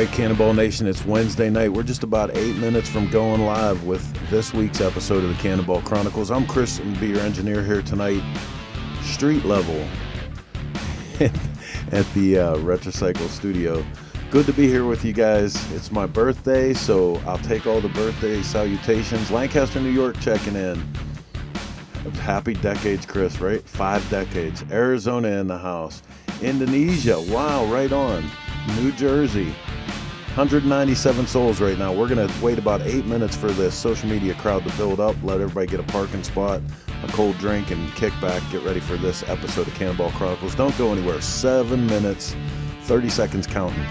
right, Cannonball Nation, it's Wednesday night. We're just about 8 minutes from going live with this week's episode of the Cannonball Chronicles. I'm Chris, and be your engineer here tonight, street level at the Retrocycle Studio. Good to be here with you guys. It's my birthday, so I'll take all the birthday salutations. Lancaster, New York, checking in. Happy decades, Chris, right? 5 decades. Arizona in the house. Indonesia, wow, right on. New Jersey, 197 souls right now. We're going to wait about 8 minutes for this social media crowd to build up, let everybody get a parking spot, a cold drink, and kick back, get ready for this episode of Cannonball Chronicles. Don't go anywhere. 7 minutes, 30 seconds counting.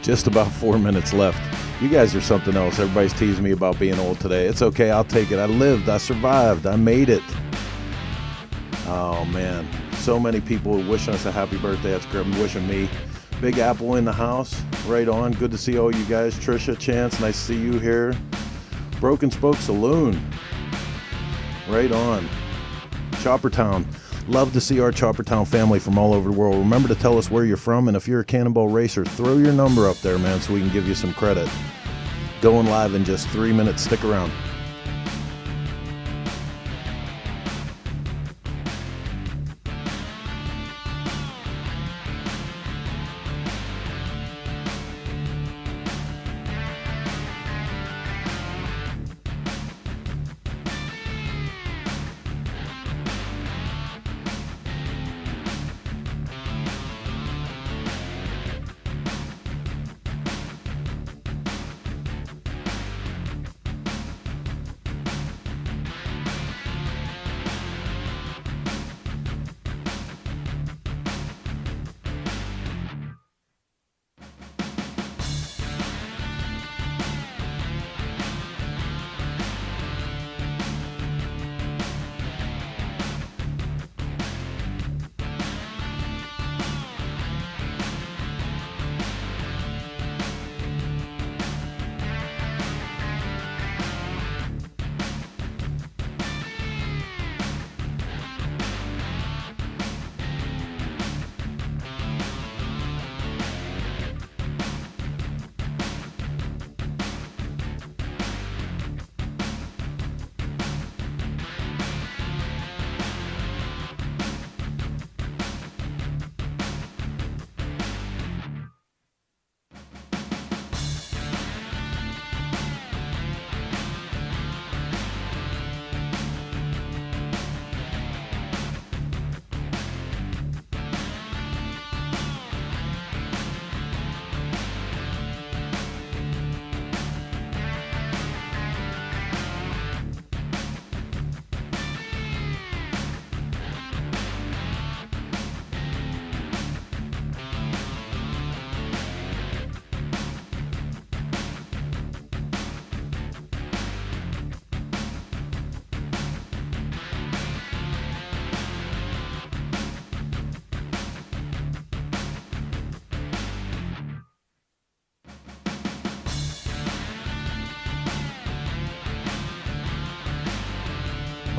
Just about 4 minutes left. You guys are something else. Everybody's teasing me about being old today. It's okay. I'll take it. I lived. I survived. I made it. Oh, man. So many people wishing us a happy birthday. That's great. Wishing me. Big Apple in the house. Right on. Good to see all you guys. Trisha, Chance, nice to see you here. Broken Spoke Saloon. Right on. Chopper Town. Love to see our Choppertown family from all over the world. Remember to tell us where you're from, and if you're a Cannonball racer, throw your number up there, man, so we can give you some credit. Going live in just 3 minutes. Stick around.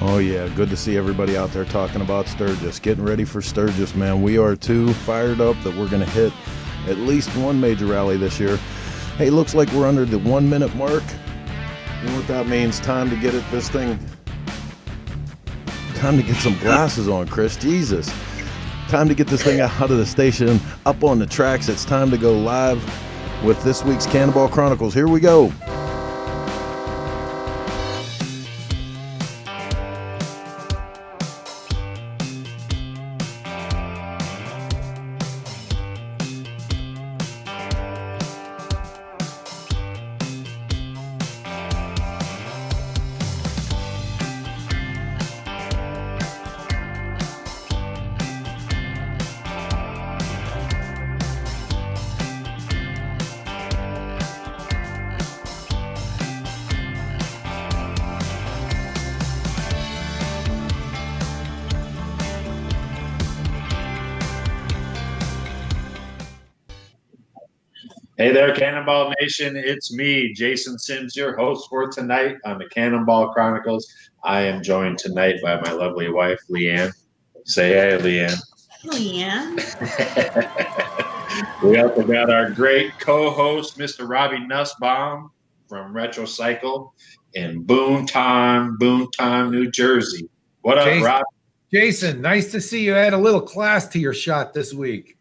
Oh yeah, good to see everybody out there talking about Sturgis, getting ready for Sturgis, man. We are too fired up that we're going to hit at least one major rally this year. Hey, looks like we're under the 1 minute mark. You know what that means? Time to get it, this thing. Time to get some glasses on, Chris. Jesus. Time to get this thing out of the station, up on the tracks. It's time to go live with this week's Cannonball Chronicles. Here we go. Hey there, Cannonball Nation. It's me, Jason Sims, your host for tonight on the Cannonball Chronicles. I am joined tonight by my lovely wife, Leanne. Say hey, Leanne. Leanne. We also got our great co-host, Mr. Robbie Nussbaum from Retrocycle in Boonton, New Jersey. What up, Jason, Rob? Jason, nice to see you. Add a little class to your shot this week.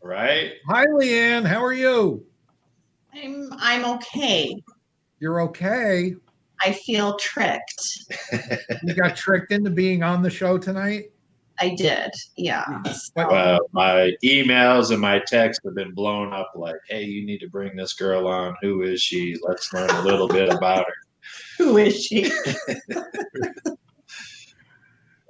Right? Hi, Leanne. How are you? I'm okay. You're okay? I feel tricked. You got tricked into being on the show tonight? I did, yeah. Well, my emails and my texts have been blown up like, hey, you need to bring this girl on. Who is she? Let's learn a little bit about her. Who is she?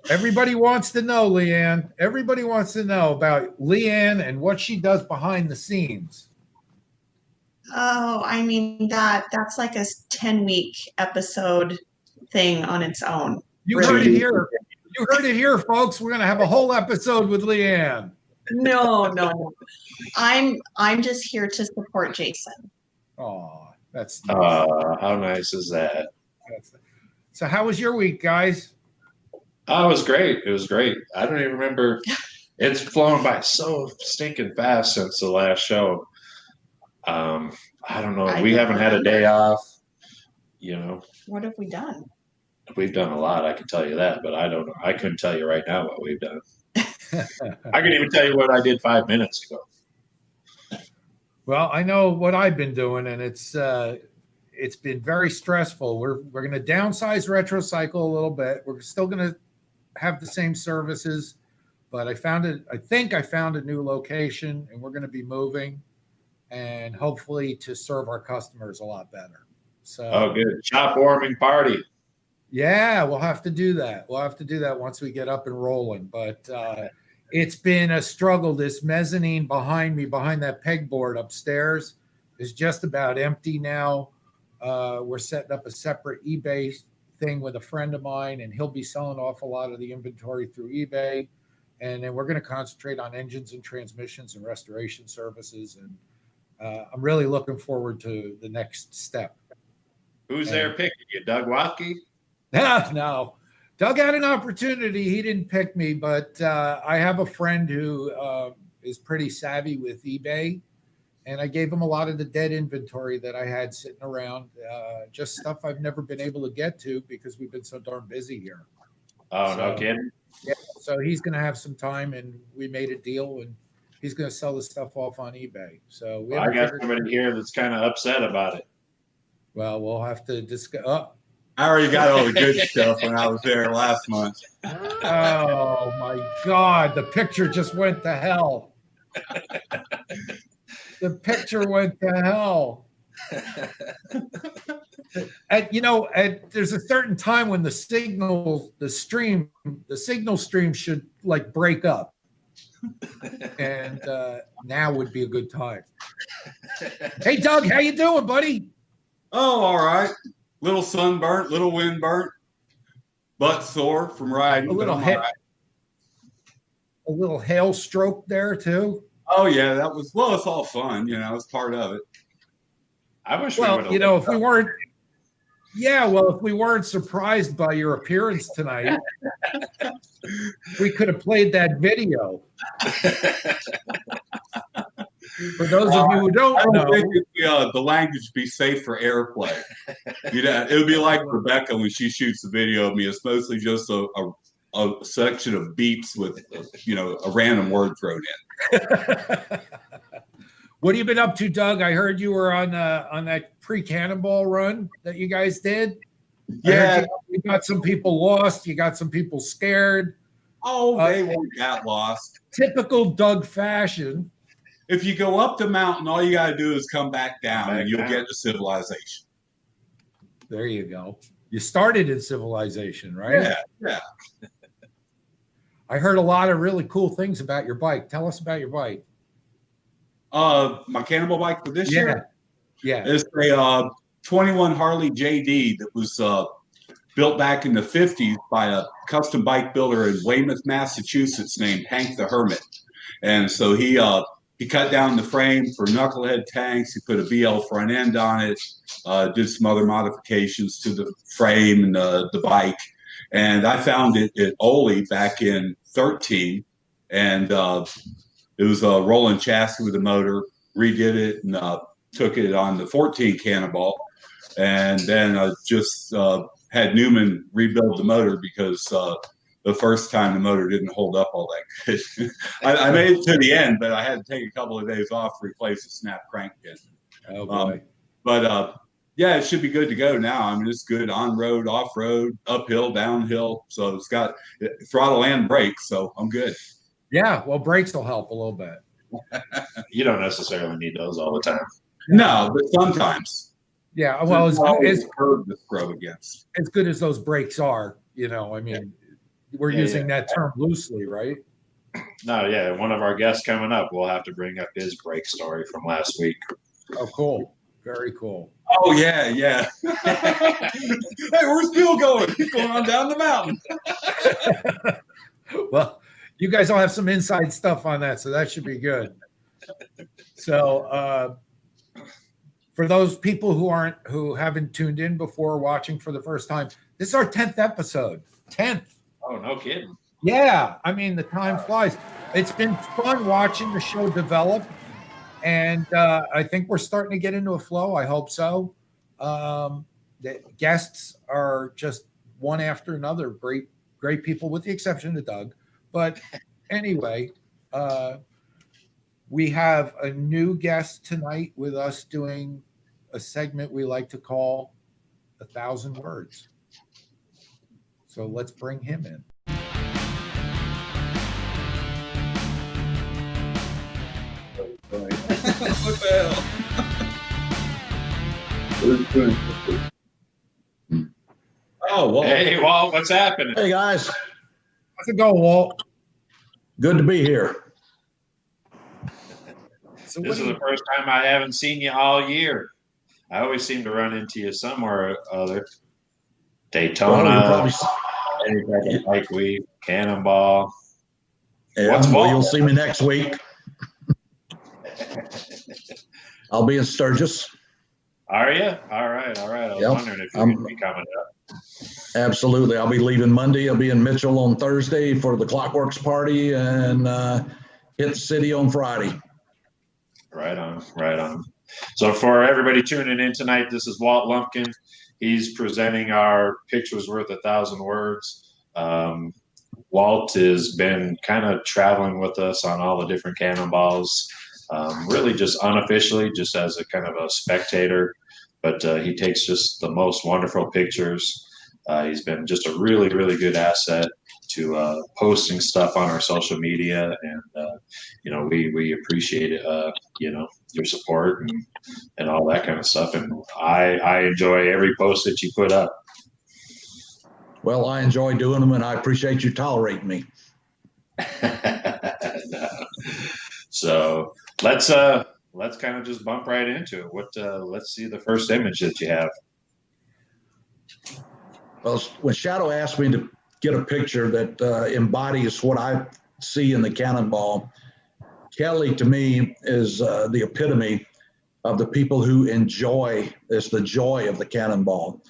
Everybody wants to know, Leanne. Everybody wants to know about Leanne and what she does behind the scenes. Oh, I mean, that's like a 10-week episode thing on its own. You heard it here. You heard it here, folks. We're going to have a whole episode with Leanne. No. I'm just here to support Jason. Oh, that's nice. How nice is that? So how was your week, guys? Oh, it was great. It was great. I don't even remember. It's flown by so stinking fast since the last show. I don't know. I We don't haven't had a remember. day off. You know, What have we done? we've done a lot. I can tell you that, but I don't know. I couldn't tell you right now what we've done. I can even tell you what I did 5 minutes ago. Well, I know what I've been doing, and it's been very stressful. We're going to downsize Retrocycle a little bit. We're still going to have the same services, but I think I found a new location, and we're going to be moving, and hopefully to serve our customers a lot better. So, Oh, good. Shop warming party. yeah, we'll have to do that. We'll have to do that once we get up and rolling. But it's been a struggle. This mezzanine behind me, behind that pegboard upstairs, is just about empty now. We're setting up a separate eBay thing with a friend of mine, and he'll be selling off a lot of the inventory through eBay. And then we're going to concentrate on engines and transmissions and restoration services. And I'm really looking forward to the next step. Who's there picking you? Doug Watke? No, Doug had an opportunity. He didn't pick me, but I have a friend who is pretty savvy with eBay, and I gave him a lot of the dead inventory that I had sitting around, just stuff I've never been able to get to because we've been so darn busy here. Oh, no kidding. Yeah, so he's going to have some time, and we made a deal, and he's going to sell the stuff off on eBay. So I got somebody here that's kind of upset about it. Well, we'll have to discuss. I already got all the good stuff when I was there last month. Oh my God, the picture just went to hell. The picture went to hell. There's a certain time when the signal stream should like break up. And now would be a good time. Hey Doug, how you doing, buddy? Oh, all right. Little sunburnt, little windburnt, butt sore from riding. A little hail stroke there too. Oh yeah, it's all fun, it's part of it. I wish if we weren't surprised by your appearance tonight, we could have played that video. For those of you who don't know, think the language would be safe for airplay. It would be like Rebecca when she shoots the video of me. It's mostly just a section of beeps with a random word thrown in. What have you been up to, Doug? I heard you were on that pre-Cannonball run that you guys did. Yeah, you got some people lost. You got some people scared. Oh, they won't get lost. Typical Doug fashion. If you go up the mountain, all you got to do is come back down, and you'll get to civilization. There you go. You started in civilization, right? Yeah. I heard a lot of really cool things about your bike. Tell us about your bike. My Cannonball bike for this year? Yeah. It's a 21 Harley JD that was built back in the 50s by a custom bike builder in Weymouth, Massachusetts named Hank the Hermit. And so he cut down the frame for knucklehead tanks. He put a BL front end on it, did some other modifications to the frame and the bike. And I found it at Ole back in 13. And it was a rolling chassis with a motor, redid it, and took it on the 14 Cannonball. And then I just had Newman rebuild the motor because the first time the motor didn't hold up all that good. I made it to the end, but I had to take a couple of days off to replace the snap crank pin. Oh boy! Yeah, it should be good to go now. I mean, it's good on road, off road, uphill, downhill. So it's got throttle and brakes, so I'm good. Yeah, well, brakes will help a little bit. You don't necessarily need those all the time. No, but sometimes. Yeah, well, as curb to scrub against. As good as those brakes are, I mean. We're using that term loosely, right? No, yeah. One of our guests coming up, we'll have to bring up his brake story from last week. Oh, cool. Very cool. Oh, yeah. Hey, where's Bill going? He's going on down the mountain. Well, you guys all have some inside stuff on that, so that should be good. So for those people who haven't tuned in before, watching for the first time, this is our 10th episode. 10th. Oh, no kidding. Yeah, I mean, the time flies. It's been fun watching the show develop, and I think we're starting to get into a flow. I hope so. The guests are just one after another, great people, with the exception of Doug. But anyway, we have a new guest tonight with us doing a segment we like to call 1,000 Words. So let's bring him in. What the hell? Oh, well. Hey, Walt, what's happening? Hey guys, How's it going, Walt? good to be here. So This is the first time I haven't seen you all year. I always seem to run into you somewhere or other. Daytona, Well, any type of bike week, Cannonball. yeah, What's well, Walt? you'll see me next week. I'll be in Sturgis. Are you? All right. I was Yep. wondering if you're going to be coming up. Absolutely. I'll be leaving Monday. I'll be in Mitchell on Thursday for the Clockworks party and hit the city on Friday. Right on. So for everybody tuning in tonight, this is Walt Lumpkin. He's presenting our Pictures Worth 1,000 Words. Walt has been kind of traveling with us on all the different Cannonballs, really just unofficially, just as a kind of a spectator. But he takes just the most wonderful pictures. He's been just a really, really good asset to posting stuff on our social media, and we appreciate it. Your support and all that kind of stuff. And I enjoy every post that you put up. Well, I enjoy doing them and I appreciate you tolerating me. No. So let's kind of just bump right into it. Let's see the first image that you have. Well, when Shadow asked me to get a picture that embodies what I see in the Cannonball, Kelly to me is the epitome of the people who enjoy, it's the joy of the Cannonball.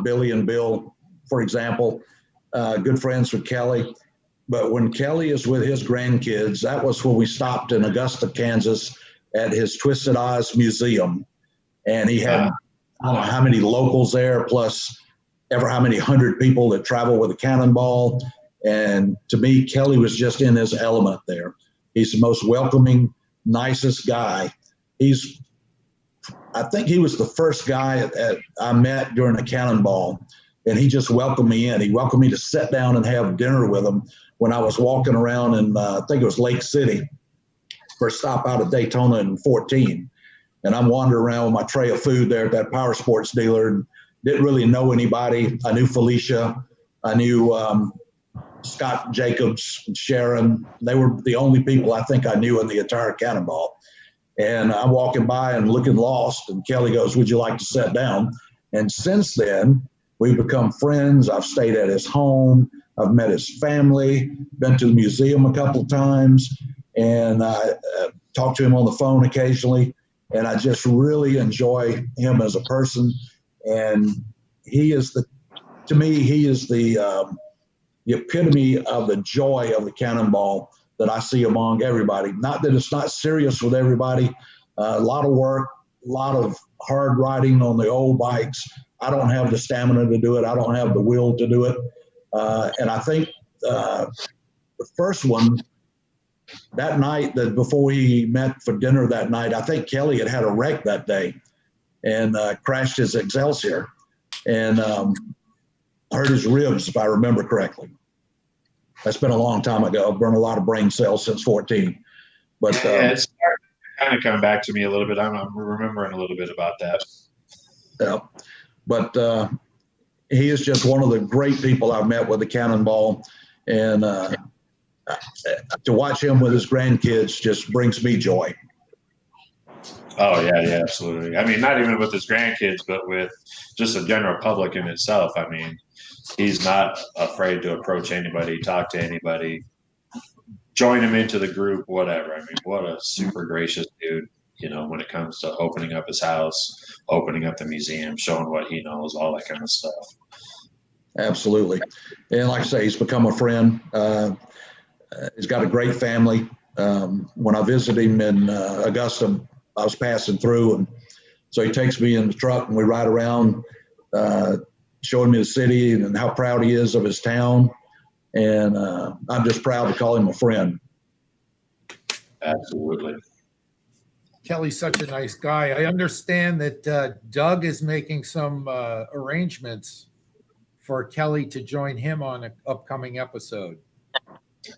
Billy and Bill, for example, good friends with Kelly. But when Kelly is with his grandkids, that was when we stopped in Augusta, Kansas at his Twisted Oz Museum. And he had, I don't know how many locals there, plus ever how many hundred people that travel with a Cannonball. And to me, Kelly was just in his element there. He's the most welcoming, nicest guy. I think he was the first guy I met during a Cannonball, and he just welcomed me in. He welcomed me to sit down and have dinner with him when I was walking around in, I think it was Lake City, for a stop out of Daytona in 14. And I'm wandering around with my tray of food there at that power sports dealer and didn't really know anybody. I knew Felicia. I knew Scott Jacobs and Sharon. They were the only people I think I knew in the entire Cannonball. And I'm walking by and looking lost. And Kelly goes, "Would you like to sit down?" And since then, we've become friends. I've stayed at his home. I've met his family, been to the museum a couple of times, and I talk to him on the phone occasionally. And I just really enjoy him as a person. And he is to me, he is the epitome of the joy of the Cannonball that I see among everybody. Not that it's not serious with everybody. A lot of work, a lot of hard riding on the old bikes. I don't have the stamina to do it. I don't have the will to do it. And I think the first one, that night, that before we met for dinner that night, I think Kelly had a wreck that day and crashed his Excelsior and hurt his ribs, if I remember correctly. That's been a long time ago. I've burned a lot of brain cells since 14. But It's kind of coming back to me a little bit. I'm remembering a little bit about that. Yeah. But he is just one of the great people I've met with the Cannonball. And to watch him with his grandkids just brings me joy. Oh, yeah, absolutely. I mean, not even with his grandkids, but with just the general public in itself. I mean, he's not afraid to approach anybody, talk to anybody, join him into the group, whatever. I mean, what a super gracious dude, when it comes to opening up his house, opening up the museum, showing what he knows, all that kind of stuff. Absolutely. And like I say, he's become a friend. He's got a great family. When I visited him in Augusta, I was passing through, and so he takes me in the truck and we ride around, showing me the city and how proud he is of his town. And I'm just proud to call him a friend. Absolutely. Kelly's such a nice guy. I understand that Doug is making some arrangements for Kelly to join him on an upcoming episode.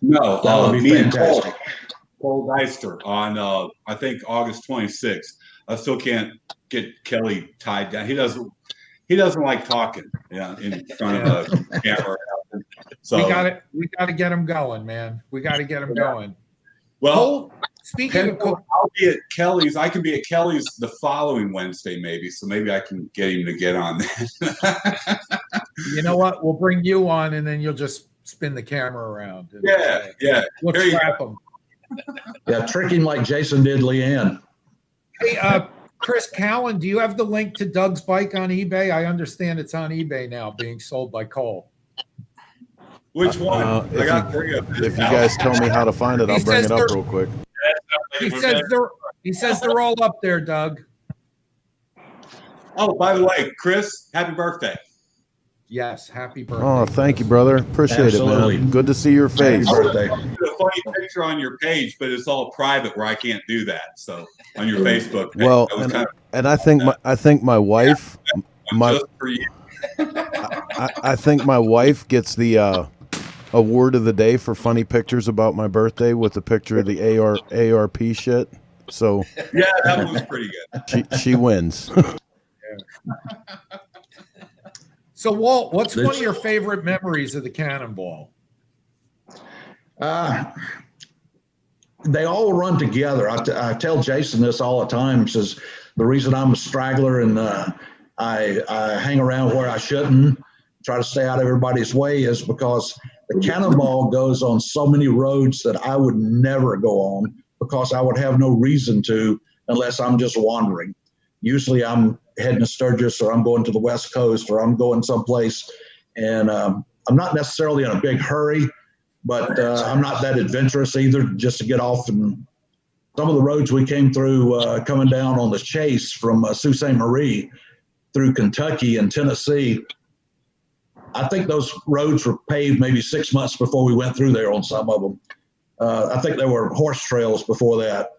No, That would be me and fantastic. Cole Deister on I think August 26th. I still can't get Kelly tied down. He doesn't like talking, in front of a camera. So we got to get him going, man. We got to get him going. Well, Cole, speaking of Cole, I'll be at Kelly's. I can be at Kelly's the following Wednesday, maybe. So maybe I can get him to get on that. you know what? We'll bring you on, and then you'll just spin the camera around. And, Yeah. We'll There you trap him. Yeah, trick him like Jason did Leanne. Hey, Chris Callan, do you have the link to Doug's bike on eBay? I understand it's on eBay now, being sold by Cole. Which one? I got three of them. If you guys tell me how to find it, I'll bring it up real quick. He says they're all up there, Doug. Oh, by the way, Chris, happy birthday. Yes, happy birthday. Oh, thank you, brother. Appreciate Absolutely. it, man. Good to see your face. Happy birthday. I put a funny picture on your page, but it's all private where I can't do that. So on your Facebook page, Well, I was kind of and I think my wife, just for you. I think my wife gets the award of the day for funny pictures about my birthday with the picture of the ARP shit. So Yeah, that was pretty good. she wins. So, Walt, what's one of your favorite memories of the Cannonball? They all run together. I tell Jason this all the time. Says the reason I'm a straggler and I hang around where I shouldn't, try to stay out of everybody's way, is because the Cannonball goes on so many roads that I would never go on because I would have no reason to unless I'm just wandering. Usually I'm heading to Sturgis, or I'm going to the West Coast, or I'm going someplace, and I'm not necessarily in a big hurry, but I'm not that adventurous either, just to get off. And some of the roads we came through coming down on the chase from Sault Ste. Marie through Kentucky and Tennessee, I think those roads were paved maybe 6 months before we went through there on some of them. I think there were horse trails before that.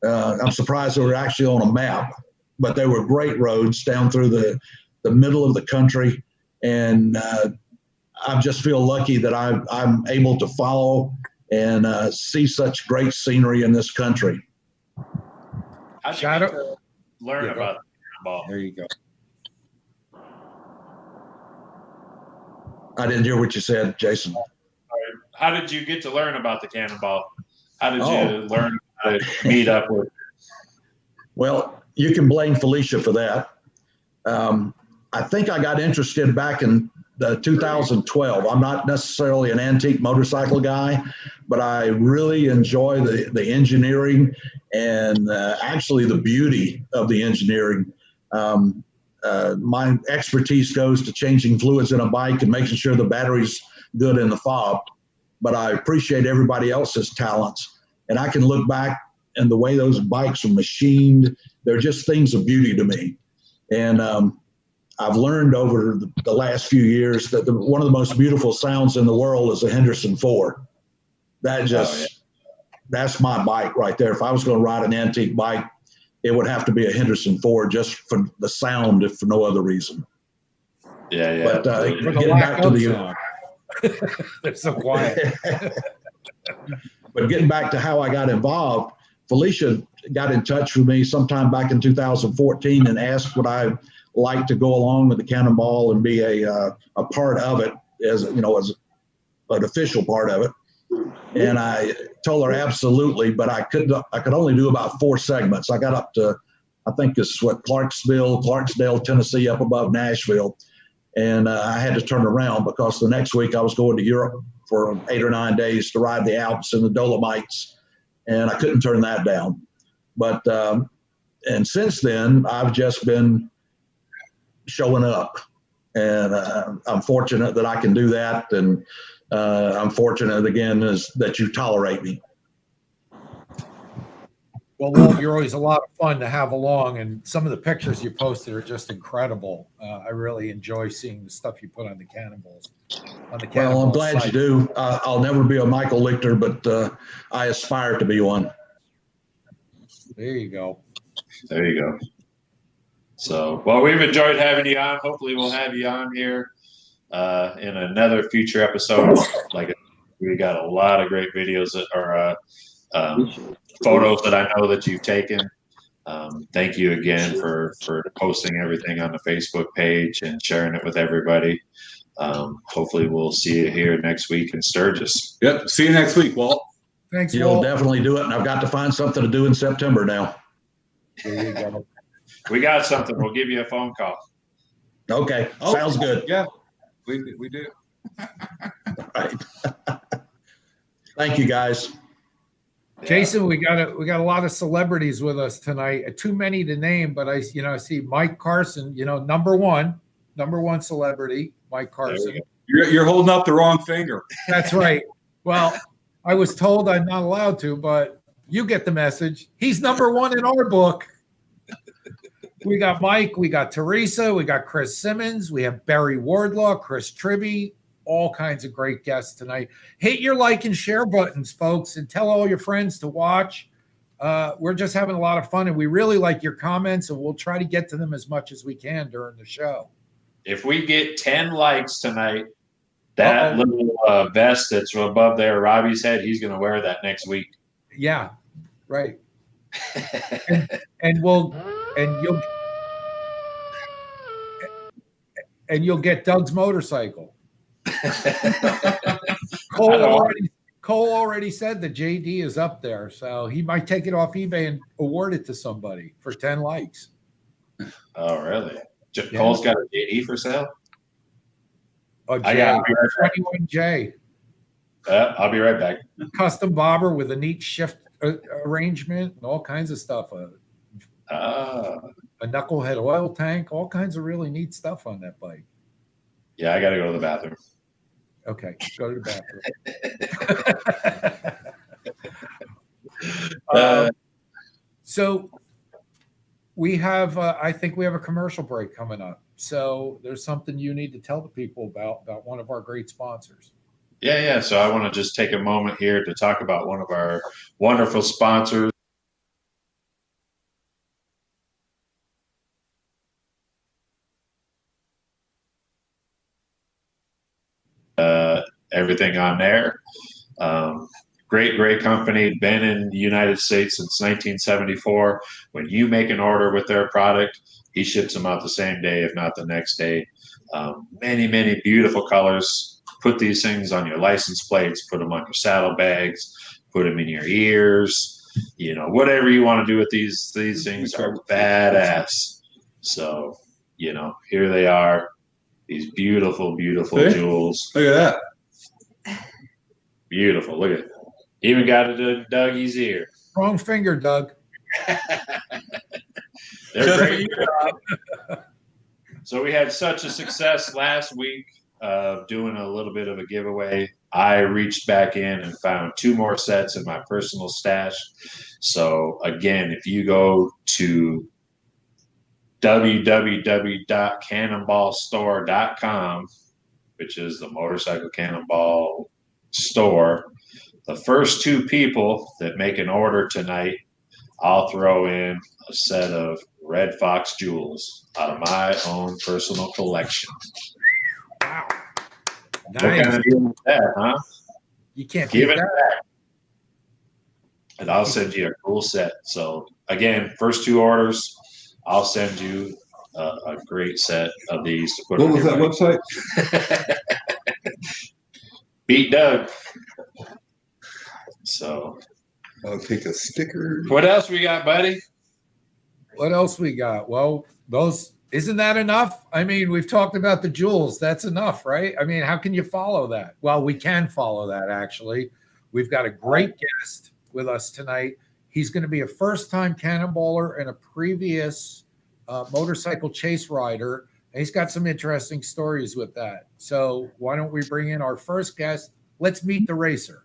I'm surprised they were actually on a map, but they were great roads down through the middle of the country. And I just feel lucky that I'm able to follow and see such great scenery in this country. How'd you Shadow- get to learn about the Cannonball? There you go. I didn't hear what you said, Jason. How did you get to learn about the Cannonball? How did Oh. you learn how to meet up with? Well, you can blame Felicia for that. I think I got interested back in 2012. I'm not necessarily an antique motorcycle guy, but I really enjoy the engineering and actually the beauty of the engineering. My expertise goes to changing fluids in a bike and making sure the battery's good in the fob, but I appreciate everybody else's talents. And I can look back and the way those bikes are machined, they're just things of beauty to me. And I've learned over the last few years that one of the most beautiful sounds in the world is a Henderson 4. That just, that's my bike right there. If I was going to ride an antique bike, it would have to be a Henderson 4 just for the sound, if for no other reason. Yeah. But For the getting lack back to of the sound. They're so quiet. But getting back to how I got involved, Felicia got in touch with me sometime back in 2014 and asked would I like to go along with the Cannonball and be a part of it, as you know, as an official part of it. And I told her absolutely, but I could only do about 4 segments. I got up to, I think it's Clarksdale, Tennessee, up above Nashville. And I had to turn around because the next week I was going to Europe for 8 or 9 days to ride the Alps and the Dolomites. And I couldn't turn that down. But, and since then, I've just been showing up. And I'm fortunate that I can do that. And I'm fortunate, again, is that you tolerate me. Well, Walt, you're always a lot of fun to have along, and some of the pictures you posted are just incredible. I really enjoy seeing the stuff you put on the Cannonballs. Well, I'm glad you do. I'll never be a Michael Lichter, but I aspire to be one. There you go. There you go. So, well, we've enjoyed having you on. Hopefully, we'll have you on here in another future episode. Like, we got a lot of great videos that are photos that I know that you've taken. Thank you again for posting everything on the Facebook page and sharing it with everybody. Hopefully, we'll see you here next week in Sturgis. Yep. See you next week, Walt. Thanks, You'll Walt. definitely do it. And I've got to find something to do in September now. There you go. We got something. We'll give you a phone call. Okay. Sounds good. Yeah, we do. All right. Thank you, guys. Jason, we got a lot of celebrities with us tonight. Too many to name, but I see Mike Carson, number one celebrity, Mike Carson. You're holding up the wrong finger. That's right. Well, I was told I'm not allowed to, but you get the message. He's number one in our book. We got Mike, we got Teresa, we got Chris Simmons, we have Barry Wardlaw, Chris Tribby, all kinds of great guests tonight. Hit your like and share buttons, folks, and tell all your friends to watch. We're just having a lot of fun, and we really like your comments, and we'll try to get to them as much as we can during the show. If we get 10 likes tonight, that little vest that's above there, Robbie's head, he's going to wear that next week. Yeah, right. And you'll get Doug's motorcycle. Cole already said that JD is up there, so he might take it off eBay and award it to somebody for 10 likes. Oh, really? Cole's got a JD for sale? Oh, J, 21J. I'll be right back. Custom bobber with a neat shift arrangement and all kinds of stuff. A knucklehead oil tank, all kinds of really neat stuff on that bike. Yeah, I got to go to the bathroom. Okay, go to the bathroom. So we have, I think we have a commercial break coming up. So there's something you need to tell the people about one of our great sponsors. Yeah. So I want to just take a moment here to talk about one of our wonderful sponsors. Everything on there. Great company, been in the United States since 1974. When you make an order with their product, he ships them out the same day, if not the next day. Many beautiful colors. Put these things on your license plates, put them on your saddlebags, put them in your ears, whatever you want to do with these things are badass. So, here they are, these beautiful jewels. Look at that. Beautiful. Look at it. Even got it in Dougie's ear. Wrong finger, Doug. They're great. So we had such a success last week of doing a little bit of a giveaway. I reached back in and found 2 more sets in my personal stash. So again, if you go to www.cannonballstore.com, which is the motorcycle cannonball store, the first 2 people that make an order tonight, I'll throw in a set of Red Fox jewels out of my own personal collection. Wow. Nice. What kind of deal is that, huh? You can't give it that. back. And I'll send you a cool set. So again, first 2 orders, I'll send you a great set of these to put what on was your that bike. Website? Beat Doug. So I'll take a sticker. What else we got, buddy? What else we got? Well, isn't that enough? I mean, we've talked about the jewels. That's enough, right? I mean, how can you follow that? Well, we can follow that, actually. We've got a great guest with us tonight. He's going to be a first-time cannonballer and a previous motorcycle chase rider He's got some interesting stories with that. So why don't we bring in our first guest? Let's meet the racer.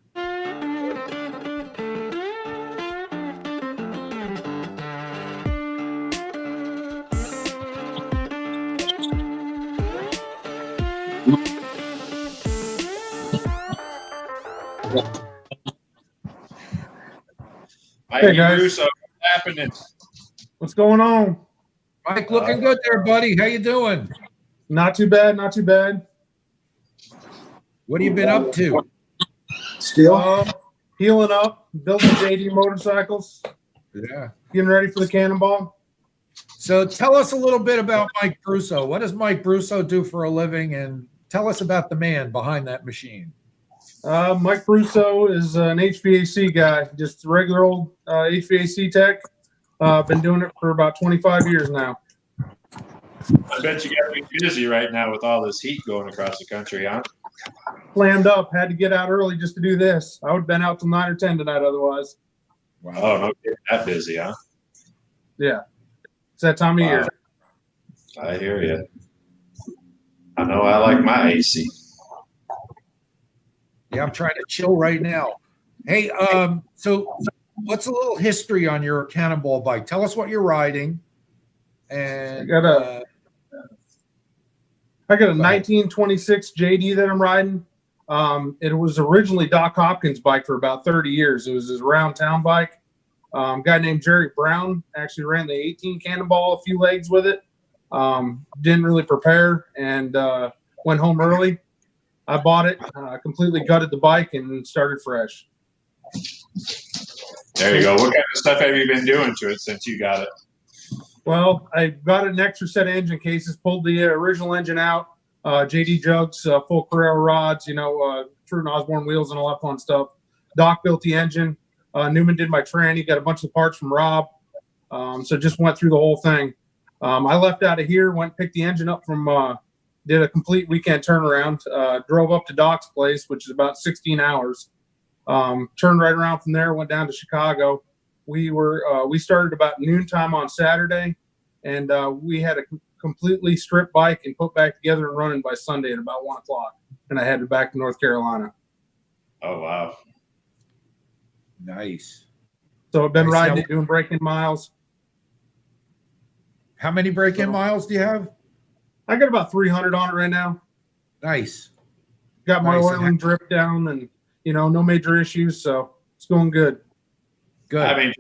Hey guys, Bruso, what's happening? What's going on? Mike, looking good there, buddy. How you doing? Not too bad, not too bad. What have you been up to? Still healing up, building JD motorcycles. Yeah. Getting ready for the Cannonball. So tell us a little bit about Mike Bruso. What does Mike Bruso do for a living? And tell us about the man behind that machine. Mike Bruso is an HVAC guy, just a regular old HVAC tech. Been doing it for about 25 years now. I bet you got to be busy right now with all this heat going across the country, huh? Planned up, had to get out early just to do this. I would have been out till 9 or 10 tonight otherwise. Wow. Oh, no, get that busy, huh? Yeah. It's that time of year. I hear you. I know I like my AC. Yeah, I'm trying to chill right now. Hey, so what's a little history on your Cannonball bike? Tell us what you're riding. And I got a 1926 JD that I'm riding. It was originally Doc Hopkins' bike for about 30 years. It was his round town bike. A guy named Jerry Brown actually ran the 18 Cannonball, a few legs with it. Didn't really prepare and went home early. I bought it, completely gutted the bike, and started fresh. There you go. What kind of stuff have you been doing to it since you got it? Well, I got an extra set of engine cases, pulled the original engine out, JD jugs, full Carrera rods, Fruit and Osborne wheels and all that fun stuff. Doc built the engine. Newman did my tranny, got a bunch of parts from Rob. So just went through the whole thing. I left out of here, went picked the engine up from did a complete weekend turnaround, drove up to Doc's place, which is about 16 hours. Turned right around from there, went down to Chicago. We started about noontime on Saturday, and we had a completely stripped bike and put back together and running by Sunday at about 1 o'clock. And I headed back to North Carolina. Oh, wow. Nice. So I've been riding it, doing break-in miles. How many break-in miles do you have? I got about 300 on it right now. Nice. Got my oil and drip down and, no major issues. So it's going good. Good. I mean,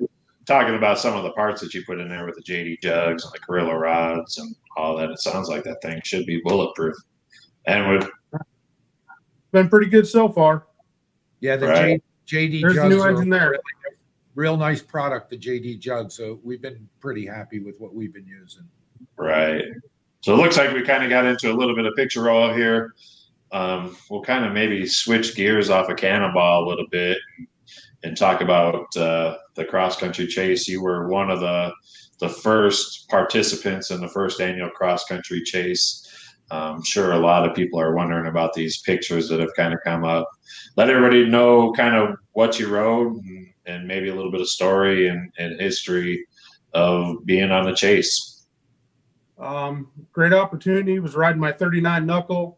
talking about some of the parts that you put in there with the JD jugs and the Gorilla rods and all that, it sounds like that thing should be bulletproof. And would been pretty good so far. Yeah, the right. JD There's jugs a new engine there. Real nice product, the JD jug. So we've been pretty happy with what we've been using. Right. So it looks like we kind of got into a little bit of picture roll here. We'll kind of maybe switch gears off of Cannonball a little bit and talk about the cross-country chase. You were one of the first participants in the first annual cross-country chase. I'm sure a lot of people are wondering about these pictures that have kind of come up. Let everybody know kind of what you rode and maybe a little bit of story and history of being on the chase. Great opportunity. Was riding my 39 knuckle.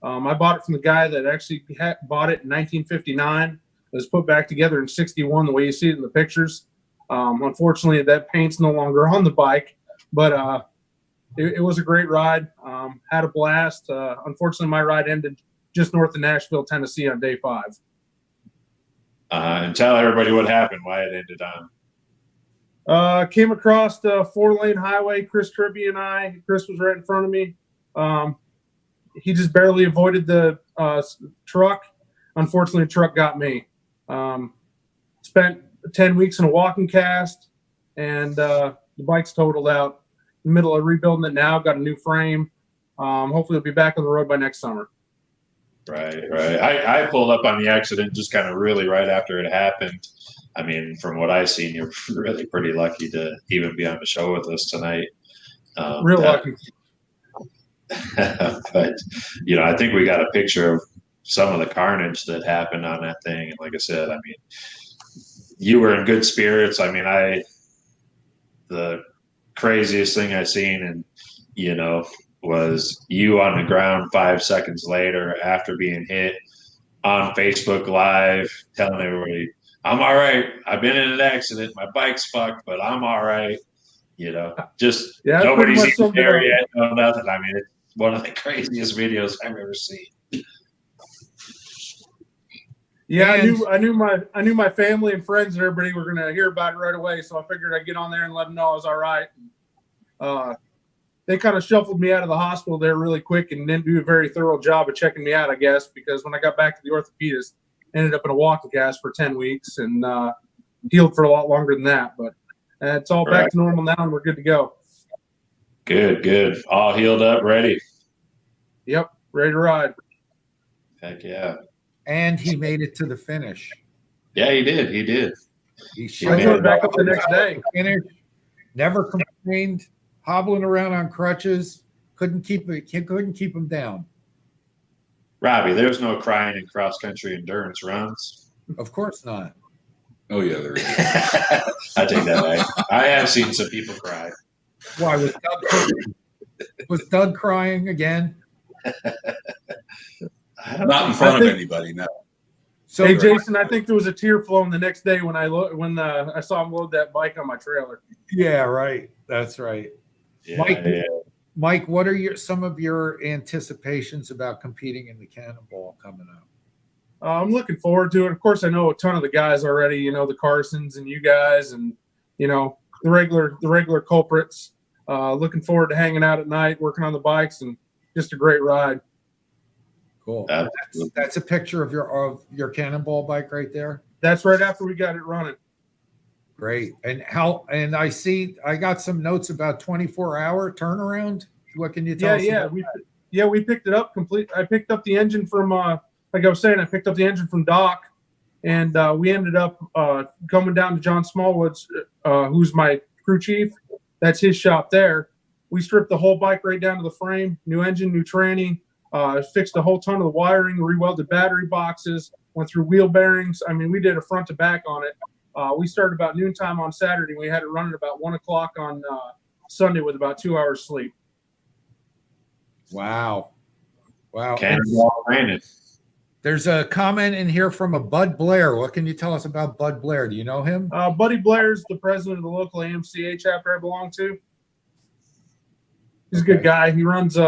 I bought it from the guy that actually bought it in 1959. It was put back together in 61, the way you see it in the pictures. Unfortunately, that paint's no longer on the bike, but it was a great ride. Had a blast. Unfortunately, my ride ended just north of Nashville, Tennessee on day 5. And tell everybody what happened, why it ended on. Came across the 4-lane highway. Chris Tribby and Chris was right in front of me. He just barely avoided the truck. Unfortunately, the truck got me. Spent 10 weeks in a walking cast, and the bike's totaled out. In the middle of rebuilding it now. Got a new frame. Hopefully, it'll be back on the road by next summer. Right. I pulled up on the accident just kind of really right after it happened. I mean, from what I've seen, you're really pretty lucky to even be on the show with us tonight. Real lucky. But, I think we got a picture of some of the carnage that happened on that thing. And like I said, I mean, you were in good spirits. I mean, the craziest thing I've seen, and, was you on the ground 5 seconds later after being hit on Facebook Live, telling everybody, I'm all right. I've been in an accident. My bike's fucked, but I'm all right. You know, just nobody's even there yet. No, nothing. I mean, it's one of the craziest videos I've ever seen. Yeah, I knew my family and friends and everybody were going to hear about it right away, so I figured I'd get on there and let them know I was all right. They kind of shuffled me out of the hospital there really quick and didn't do a very thorough job of checking me out, I guess, because when I got back to the orthopedist, I ended up in a walking cast for 10 weeks and healed for a lot longer than that. But it's all back to normal now, and we're good to go. Good. All healed up, ready. Yep, ready to ride. Heck yeah. And he made it to the finish. Yeah, he did. He showed back up the next day. Never complained. Hobbling around on crutches, couldn't keep him down. Robbie, there's no crying in cross-country endurance runs. Of course not. Oh yeah, there is. I take that back. I have seen some people cry. Why was Doug crying again? Not in front of anybody, no. So, hey Jason, I think there was a tear flowing the next day when I saw him load that bike on my trailer. Yeah, right. That's right. Yeah, Mike, what are some of your anticipations about competing in the Cannonball coming up? I'm looking forward to it. Of course, I know a ton of the guys already. You know, the Carsons and you guys, and you know the regular culprits. Looking forward to hanging out at night, working on the bikes, and just a great ride. Cool. That's a picture of your Cannonball bike right there. That's right after we got it running. Great. And I got some notes about 24-hour turnaround. What can you tell us? We picked it up complete. I picked up the engine from like I was saying, I picked up the engine from Doc, and we ended up coming down to John Smallwood's, who's my crew chief. That's his shop there. We stripped the whole bike right down to the frame, new engine, new tranny, fixed a whole ton of the wiring, re-welded battery boxes, went through wheel bearings. I mean, we did a front to back on it. We started about noontime on Saturday. We had it running about 1 o'clock on Sunday with about 2 hours sleep. Wow. Cannonball training. There's a comment in here from a Bud Blair. What can you tell us about Bud Blair? Do you know him? Buddy Blair's the president of the local AMCA chapter I belong to. He's a good guy. He runs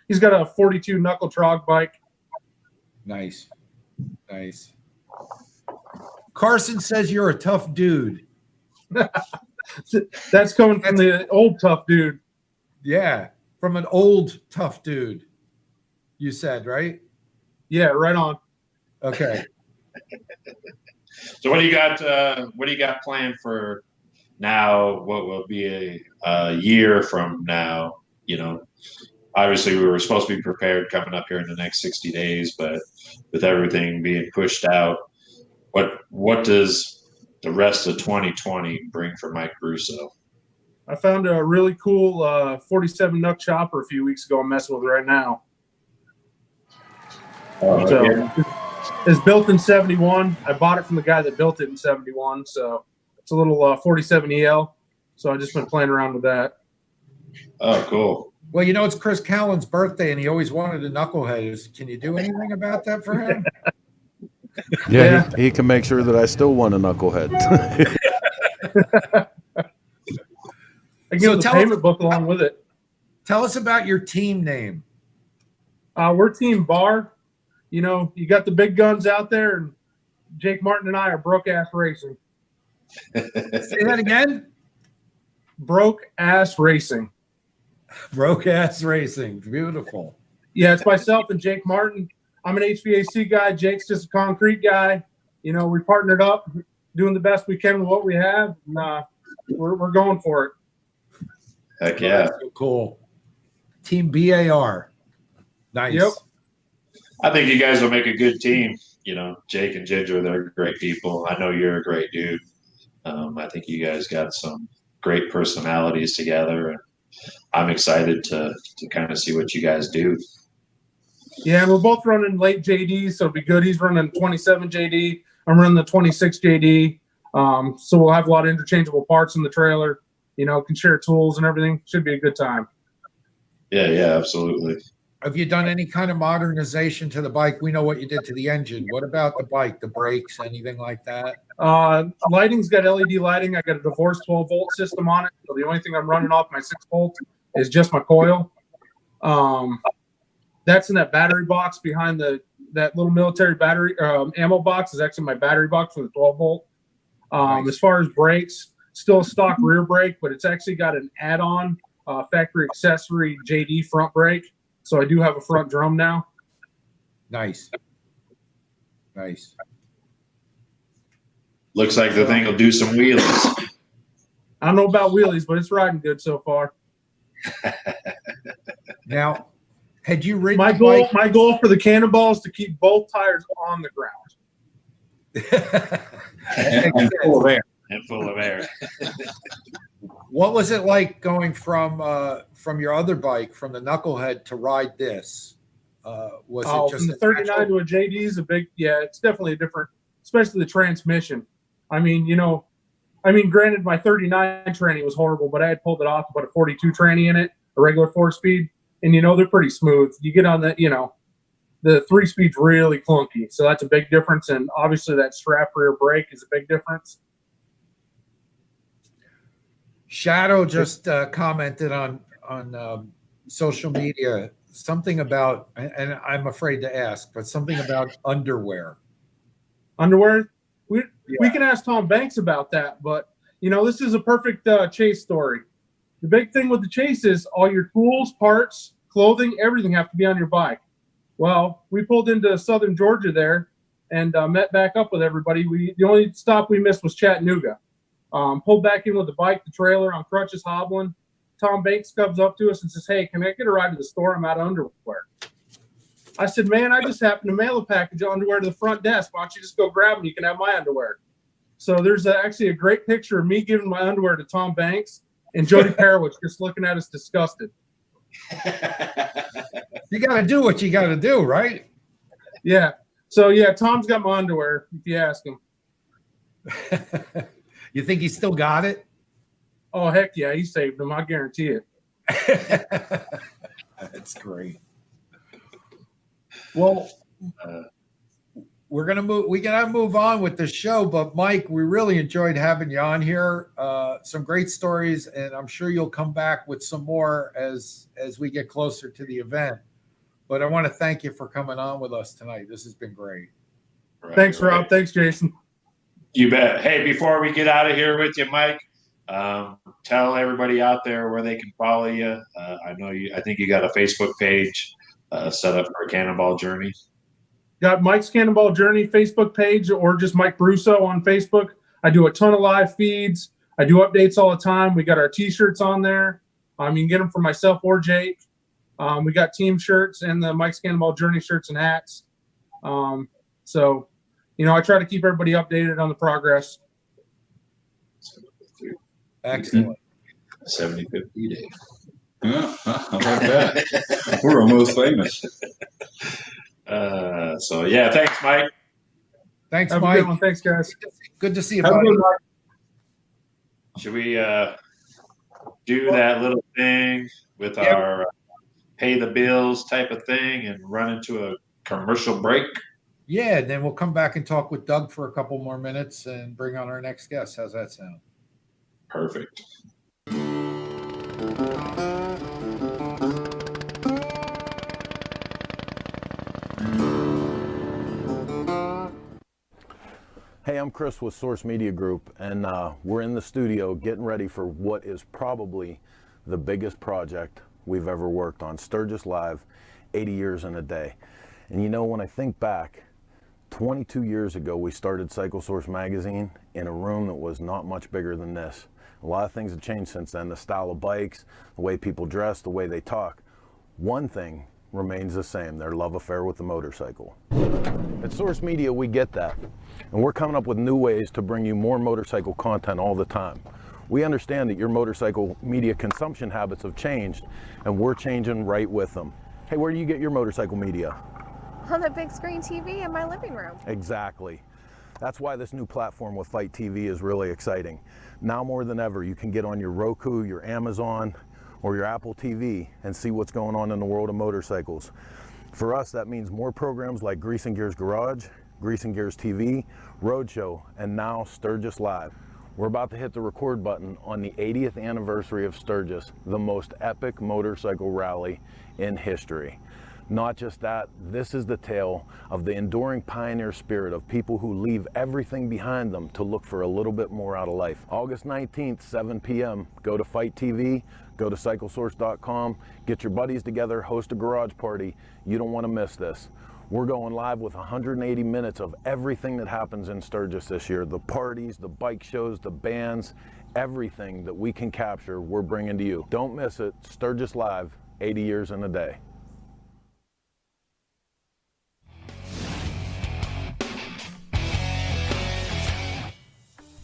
he's got a 42 knuckle trog bike. Nice. Carson says you're a tough dude. That's coming from the old tough dude. Yeah, from an old tough dude. You said, right? Yeah, right on. Okay. So what do you got planned for now? What will be a year from now? You know, obviously we were supposed to be prepared coming up here in the next 60 days, but with everything being pushed out, what does the rest of 2020 bring for Mike Bruso? I found a really cool 47 Nuck chopper a few weeks ago. I'm messing with right now. It's built in 71. I bought it from the guy that built it in 71. So it's a little 47 EL. So I've just been playing around with that. Oh, cool. Well, you know, it's Chris Callan's birthday, and he always wanted a knucklehead. Can you do anything about that for him? Yeah. He can make sure that I still want a knucklehead. I give the payment book along with it. Tell us about your team name. We're Team Bar. You know, you got the big guns out there, and Jake Martin and I are Broke Ass Racing. Say that again? Broke Ass Racing. Broke Ass Racing. Beautiful. Yeah, it's myself and Jake Martin. I'm an HVAC guy. Jake's just a concrete guy. You know, we partnered up, doing the best we can with what we have. And, we're going for it. Heck yeah. So cool. Team BAR. Nice. Yep. I think you guys will make a good team. You know, Jake and Ginger, they're great people. I know you're a great dude. I think you guys got some great personalities together, and I'm excited to kind of see what you guys do. Yeah, we're both running late JD, so it'll be good. He's running 27 JD. I'm running the 26 JD. So we'll have a lot of interchangeable parts in the trailer. You know, can share tools and everything. Should be a good time. Yeah, absolutely. Have you done any kind of modernization to the bike? We know what you did to the engine. What about the bike, the brakes, anything like that? Lighting's got LED lighting. I got a divorce 12-volt system on it. So the only thing I'm running off my 6-volt is just my coil. That's in that battery box behind that little military battery ammo box is actually my battery box for the 12-volt. Nice. As far as brakes, still a stock rear brake, but it's actually got an add-on factory accessory JD front brake. So I do have a front drum now. Nice. Nice. Looks like the thing will do some wheelies. I don't know about wheelies, but it's riding good so far. Now, had you ridden My the goal, bike? my goal for the Cannonball is to keep both tires on the ground. And full of air. And full of air. What was it like going from your other bike, from the Knucklehead, to ride this? Was it just from the 39 to a JD is a big, yeah, it's definitely a different, especially the transmission. Granted, my 39 tranny was horrible, but I had pulled it off, put a 42 tranny in it, a regular 4-speed, and they're pretty smooth. You get on that, the 3-speed's really clunky, so that's a big difference. And obviously, that strap rear brake is a big difference. Shadow just commented on social media something about, and I'm afraid to ask, but something about underwear. Underwear, we can ask Tom Banks about that, but this is a perfect chase story. The big thing with the chase is all your tools, parts, clothing, everything have to be on your bike. Well, we pulled into southern Georgia there and met back up with everybody. The only stop we missed was Chattanooga. Pulled back in with the bike, the trailer on crutches, hobbling. Tom Banks comes up to us and says, "Hey, can I get a ride to the store? I'm out of underwear." I said, "Man, I just happened to mail a package of underwear to the front desk. Why don't you just go grab them? You can have my underwear." So there's actually a great picture of me giving my underwear to Tom Banks and Jody Parawich just looking at us disgusted. You got to do what you got to do, right? Yeah. So, yeah, Tom's got my underwear, if you ask him. You think he still got it? Oh, heck yeah, he saved them. I guarantee it. That's great. Well, we're gonna move. We gotta move on with the show. But Mike, we really enjoyed having you on here. Some great stories, and I'm sure you'll come back with some more as we get closer to the event. But I want to thank you for coming on with us tonight. This has been great. Right, Thanks, Rob. Thanks, Jason. You bet. Hey, before we get out of here with you, Mike, tell everybody out there where they can follow you. I think you got a Facebook page set up for a Cannonball Journey. Got Mike's Cannonball Journey Facebook page or just Mike Bruso on Facebook. I do a ton of live feeds. I do updates all the time. We got our T-shirts on there. You can get them from myself or Jake. We got team shirts and the Mike's Cannonball Journey shirts and hats. I try to keep everybody updated on the progress. Excellent. 75th day. Yeah, how about that? We're almost famous. Thanks, Mike. Thanks, Have a Mike. good one. Thanks, guys. Good to see you, Have a buddy. good night. Should we do that little thing with our pay the bills type of thing and run into a commercial break? Yeah, and then we'll come back and talk with Doug for a couple more minutes and bring on our next guest. How's that sound? Perfect. Hey, I'm Chris with Source Media Group, and we're in the studio getting ready for what is probably the biggest project we've ever worked on, Sturgis Live, 80 years in a day. And when I think back, 22 years ago, we started Cycle Source Magazine in a room that was not much bigger than this. A lot of things have changed since then, the style of bikes, the way people dress, the way they talk. One thing remains the same, their love affair with the motorcycle. At Source Media, we get that, and we're coming up with new ways to bring you more motorcycle content all the time. We understand that your motorcycle media consumption habits have changed, and we're changing right with them. Hey, where do you get your motorcycle media? On the big screen TV in my living room. Exactly. That's why this new platform with Fight TV is really exciting. Now more than ever, you can get on your Roku, your Amazon, or your Apple TV and see what's going on in the world of motorcycles. For us, that means more programs like Grease and Gears Garage, Grease and Gears TV, Roadshow, and now Sturgis Live. We're about to hit the record button on the 80th anniversary of Sturgis, the most epic motorcycle rally in history. Not just that, this is the tale of the enduring pioneer spirit of people who leave everything behind them to look for a little bit more out of life. August 19th, 7 p.m., go to Fight TV, go to CycleSource.com, get your buddies together, host a garage party. You don't want to miss this. We're going live with 180 minutes of everything that happens in Sturgis this year. The parties, the bike shows, the bands, everything that we can capture, we're bringing to you. Don't miss it. Sturgis Live, 80 years in a day.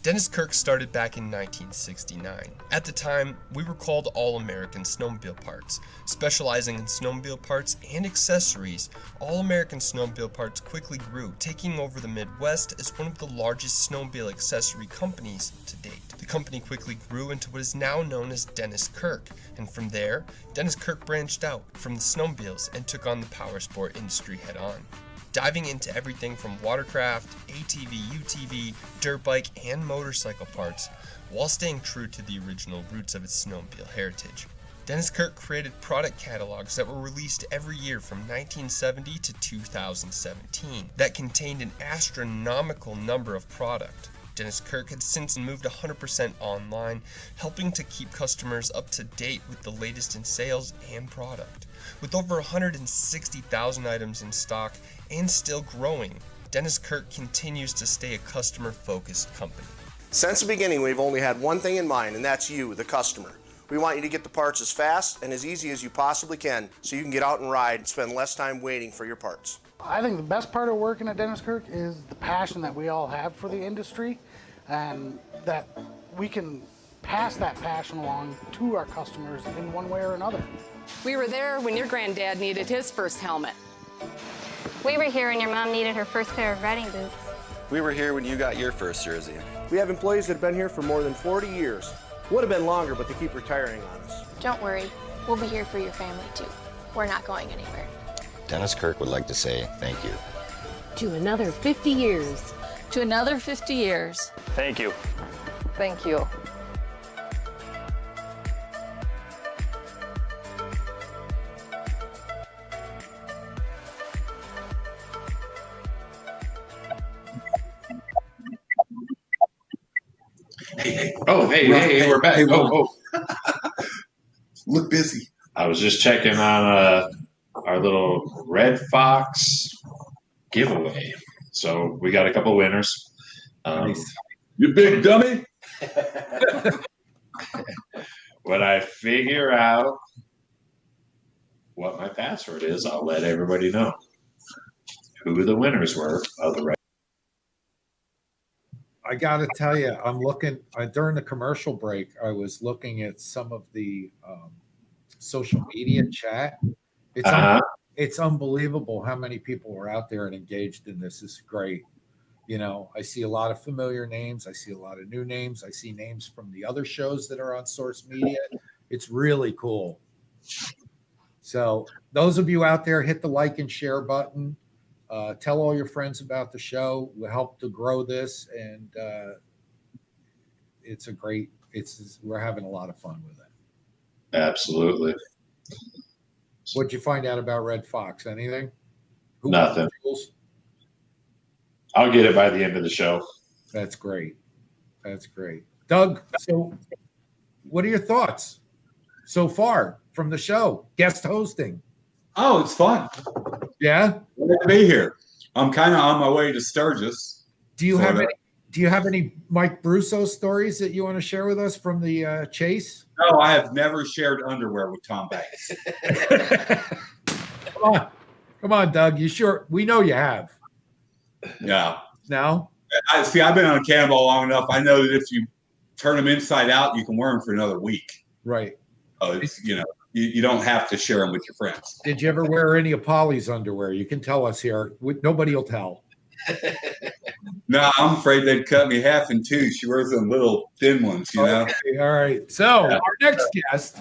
Dennis Kirk started back in 1969. At the time, we were called All-American Snowmobile Parts. Specializing in snowmobile parts and accessories, All-American Snowmobile Parts quickly grew, taking over the Midwest as one of the largest snowmobile accessory companies to date. The company quickly grew into what is now known as Dennis Kirk, and from there, Dennis Kirk branched out from the snowmobiles and took on the powersport industry head-on. Diving into everything from watercraft, ATV, UTV, dirt bike, and motorcycle parts, while staying true to the original roots of its snowmobile heritage. Dennis Kirk created product catalogs that were released every year from 1970 to 2017 that contained an astronomical number of product. Dennis Kirk had since moved 100% online, helping to keep customers up to date with the latest in sales and product. With over 160,000 items in stock and still growing, Dennis Kirk continues to stay a customer-focused company. Since the beginning, we've only had one thing in mind, and that's you, the customer. We want you to get the parts as fast and as easy as you possibly can so you can get out and ride and spend less time waiting for your parts. I think the best part of working at Dennis Kirk is the passion that we all have for the industry, and that we can pass that passion along to our customers in one way or another. We were there when your granddad needed his first helmet. We were here when your mom needed her first pair of riding boots. We were here when you got your first jersey. We have employees that have been here for more than 40 years. Would have been longer, but they keep retiring on us. Don't worry, we'll be here for your family too. We're not going anywhere. Dennis Kirk would like to say thank you. To another 50 years. To another 50 years. Thank you. Thank you. Hey, we're back. Look busy. I was just checking on our little Red Fox giveaway. So we got a couple winners. You big dummy. When I figure out what my password is, I'll let everybody know who the winners were of the Red. I got to tell you, I'm looking during the commercial break. I was looking at some of the social media chat. It's unbelievable how many people are out there and engaged in this. It's great. You know, I see a lot of familiar names. I see a lot of new names. I see names from the other shows that are on Source Media. It's really cool. So those of you out there, hit the like and share button. Tell all your friends about the show. We'll help to grow this, and we're having a lot of fun with it. Absolutely. What'd you find out about Red Fox? Anything? Nothing. I'll get it by the end of the show. That's great. That's great. Doug, so what are your thoughts so far from the show? Guest hosting. Oh, it's fun. Yeah? Glad to be here. I'm kind of on my way to Sturgis. Do you have any Mike Bruso stories that you want to share with us from the chase? No, I have never shared underwear with Tom Banks. Come on, Doug. You sure? We know you have. Yeah. No? I've been on Cannonball long enough. I know that if you turn them inside out, you can wear them for another week. Right. Oh, it's, you don't have to share them with your friends. Did you ever wear any of Polly's underwear? You can tell us here. Nobody will tell. No, I'm afraid they'd cut me half in two. She wears them little thin ones, you know? Okay, all right. So our next guest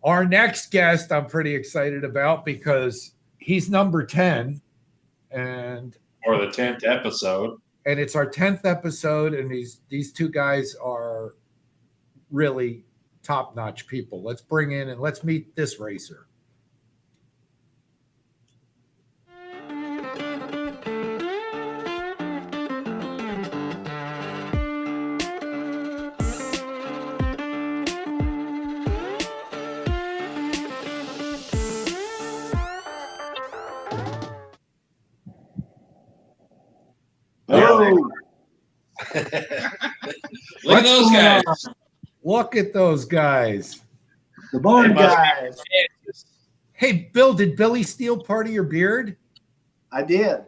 Our next guest I'm pretty excited about because he's number 10 and or the 10th episode. And it's our 10th episode, and these two guys are really top-notch people. Let's bring in and let's meet this racer. Oh. Look at those guys. Look at those guys. The barn guys. Hey, Bill, did Billy steal part of your beard? I did.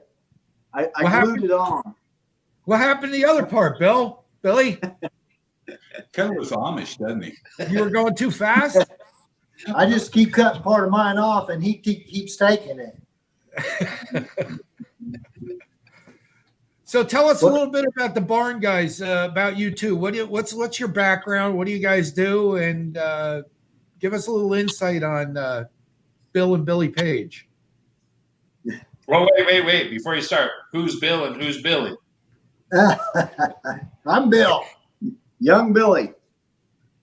I glued it on. What happened to the other part, Bill? Billy? Kind of was Amish, doesn't he? You were going too fast? I just keep cutting part of mine off, and he keeps taking it. So tell us a little bit about the barn guys, about you two. What's your background? What do you guys do? And give us a little insight on Bill and Billy Page. Well, wait. Before you start, who's Bill and who's Billy? I'm Bill. Young Billy.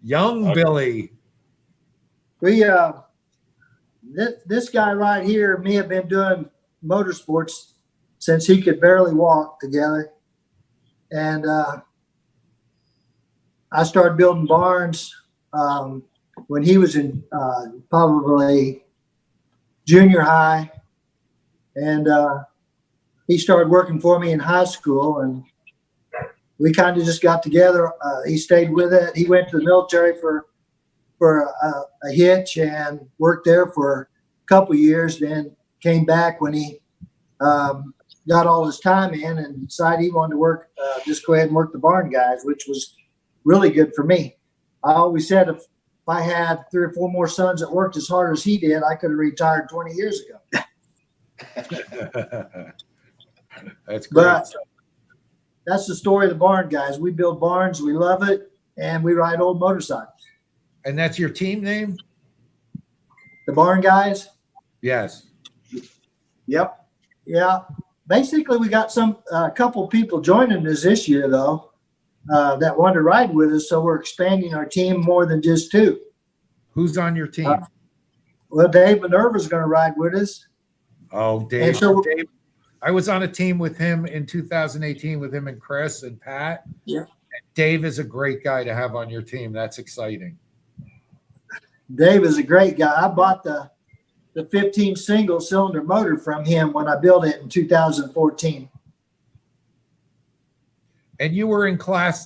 Young Billy. We this guy right here and me have been doing motorsports since he could barely walk together. And I started building barns when he was in probably junior high. And he started working for me in high school, and we kind of just got together. He stayed with it. He went to the military for a hitch and worked there for a couple of years, then came back when he got all his time in and decided he wanted to work, just go ahead and work the barn guys, which was really good for me. I always said if I had 3 or 4 more sons that worked as hard as he did, I could have retired 20 years ago. That's great. But that's the story of the barn guys. We build barns, we love it, and we ride old motorcycles. And that's your team name? The barn guys? Yes. Yep. Yeah. Basically, we got a couple people joining us this year, though, that want to ride with us. So we're expanding our team more than just 2. Who's on your team? Well, Dave Minerva's going to ride with us. Oh, Dave. Dave. I was on a team with him in 2018 with him and Chris and Pat. Yeah. Dave is a great guy to have on your team. That's exciting. Dave is a great guy. I bought the 15 single cylinder motor from him when I built it in 2014. And you were in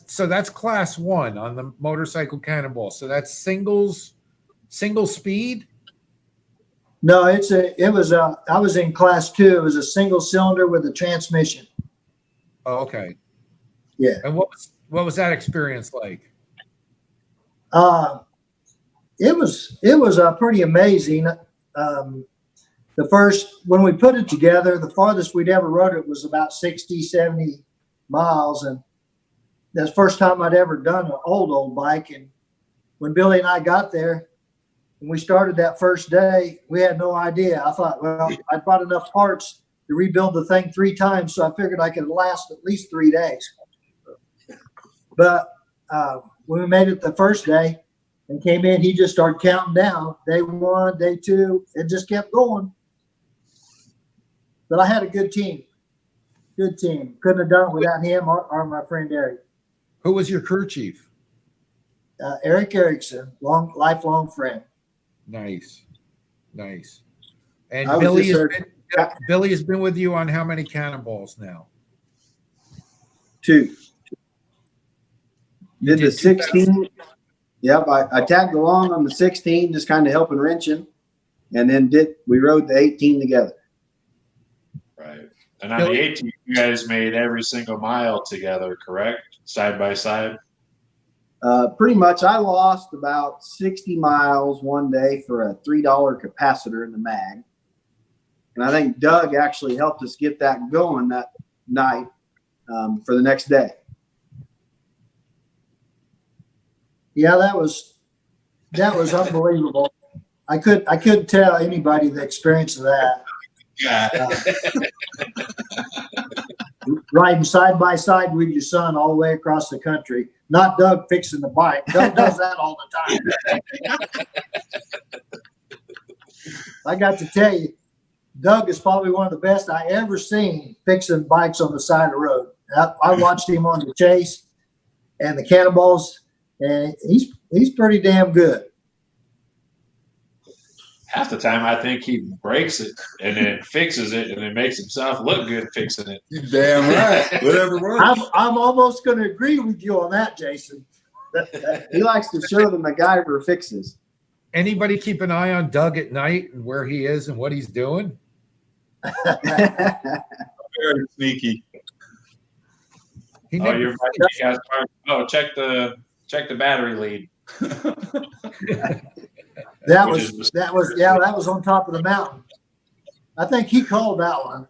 so that's class 1 on the motorcycle Cannonball. So that's single speed? No, I was in class 2. It was a single cylinder with a transmission. Oh, okay. Yeah. And what was that experience like? It was pretty amazing. When we put it together, the farthest we'd ever rode it was about 60, 70 miles. And that's the first time I'd ever done an old bike. And when Billy and I got there, when we started that first day, we had no idea. I thought, well, I brought enough parts to rebuild the thing 3 times. So I figured I could last at least 3 days. But when we made it the first day and came in, he just started counting down. Day 1, day 2, it just kept going. But I had a good team. Good team. Couldn't have done it without him or my friend Eric. Who was your crew chief? Eric Erickson, lifelong friend. Nice. And Billy has been with you on how many Cannonballs now? 2. Did the 16. Yep, I tagged along on the 16, just kind of helping wrenching, and then we rode the 18 together. Right. And on the 18, you guys made every single mile together, correct? Side by side? Pretty much. I lost about 60 miles one day for a $3 capacitor in the mag. And I think Doug actually helped us get that going that night for the next day. Yeah, that was that was unbelievable. I couldn't tell anybody the experience of that. Riding side by side with your son all the way across the country. Not Doug fixing the bike. Doug does that all the time. I got to tell you, Doug is probably one of the best I ever seen fixing bikes on the side of the road. I watched him on the Chase and the Cannonballs, and he's pretty damn good. Half the time, I think he breaks it and then fixes it and then makes himself look good fixing it. You're damn right. Whatever works. I'm almost going to agree with you on that, Jason. He likes to show the MacGyver fixes. Anybody keep an eye on Doug at night and where he is and what he's doing? Very sneaky. Oh, you're right. You guys are, check the battery lead. That was on top of the mountain. I think he called that one.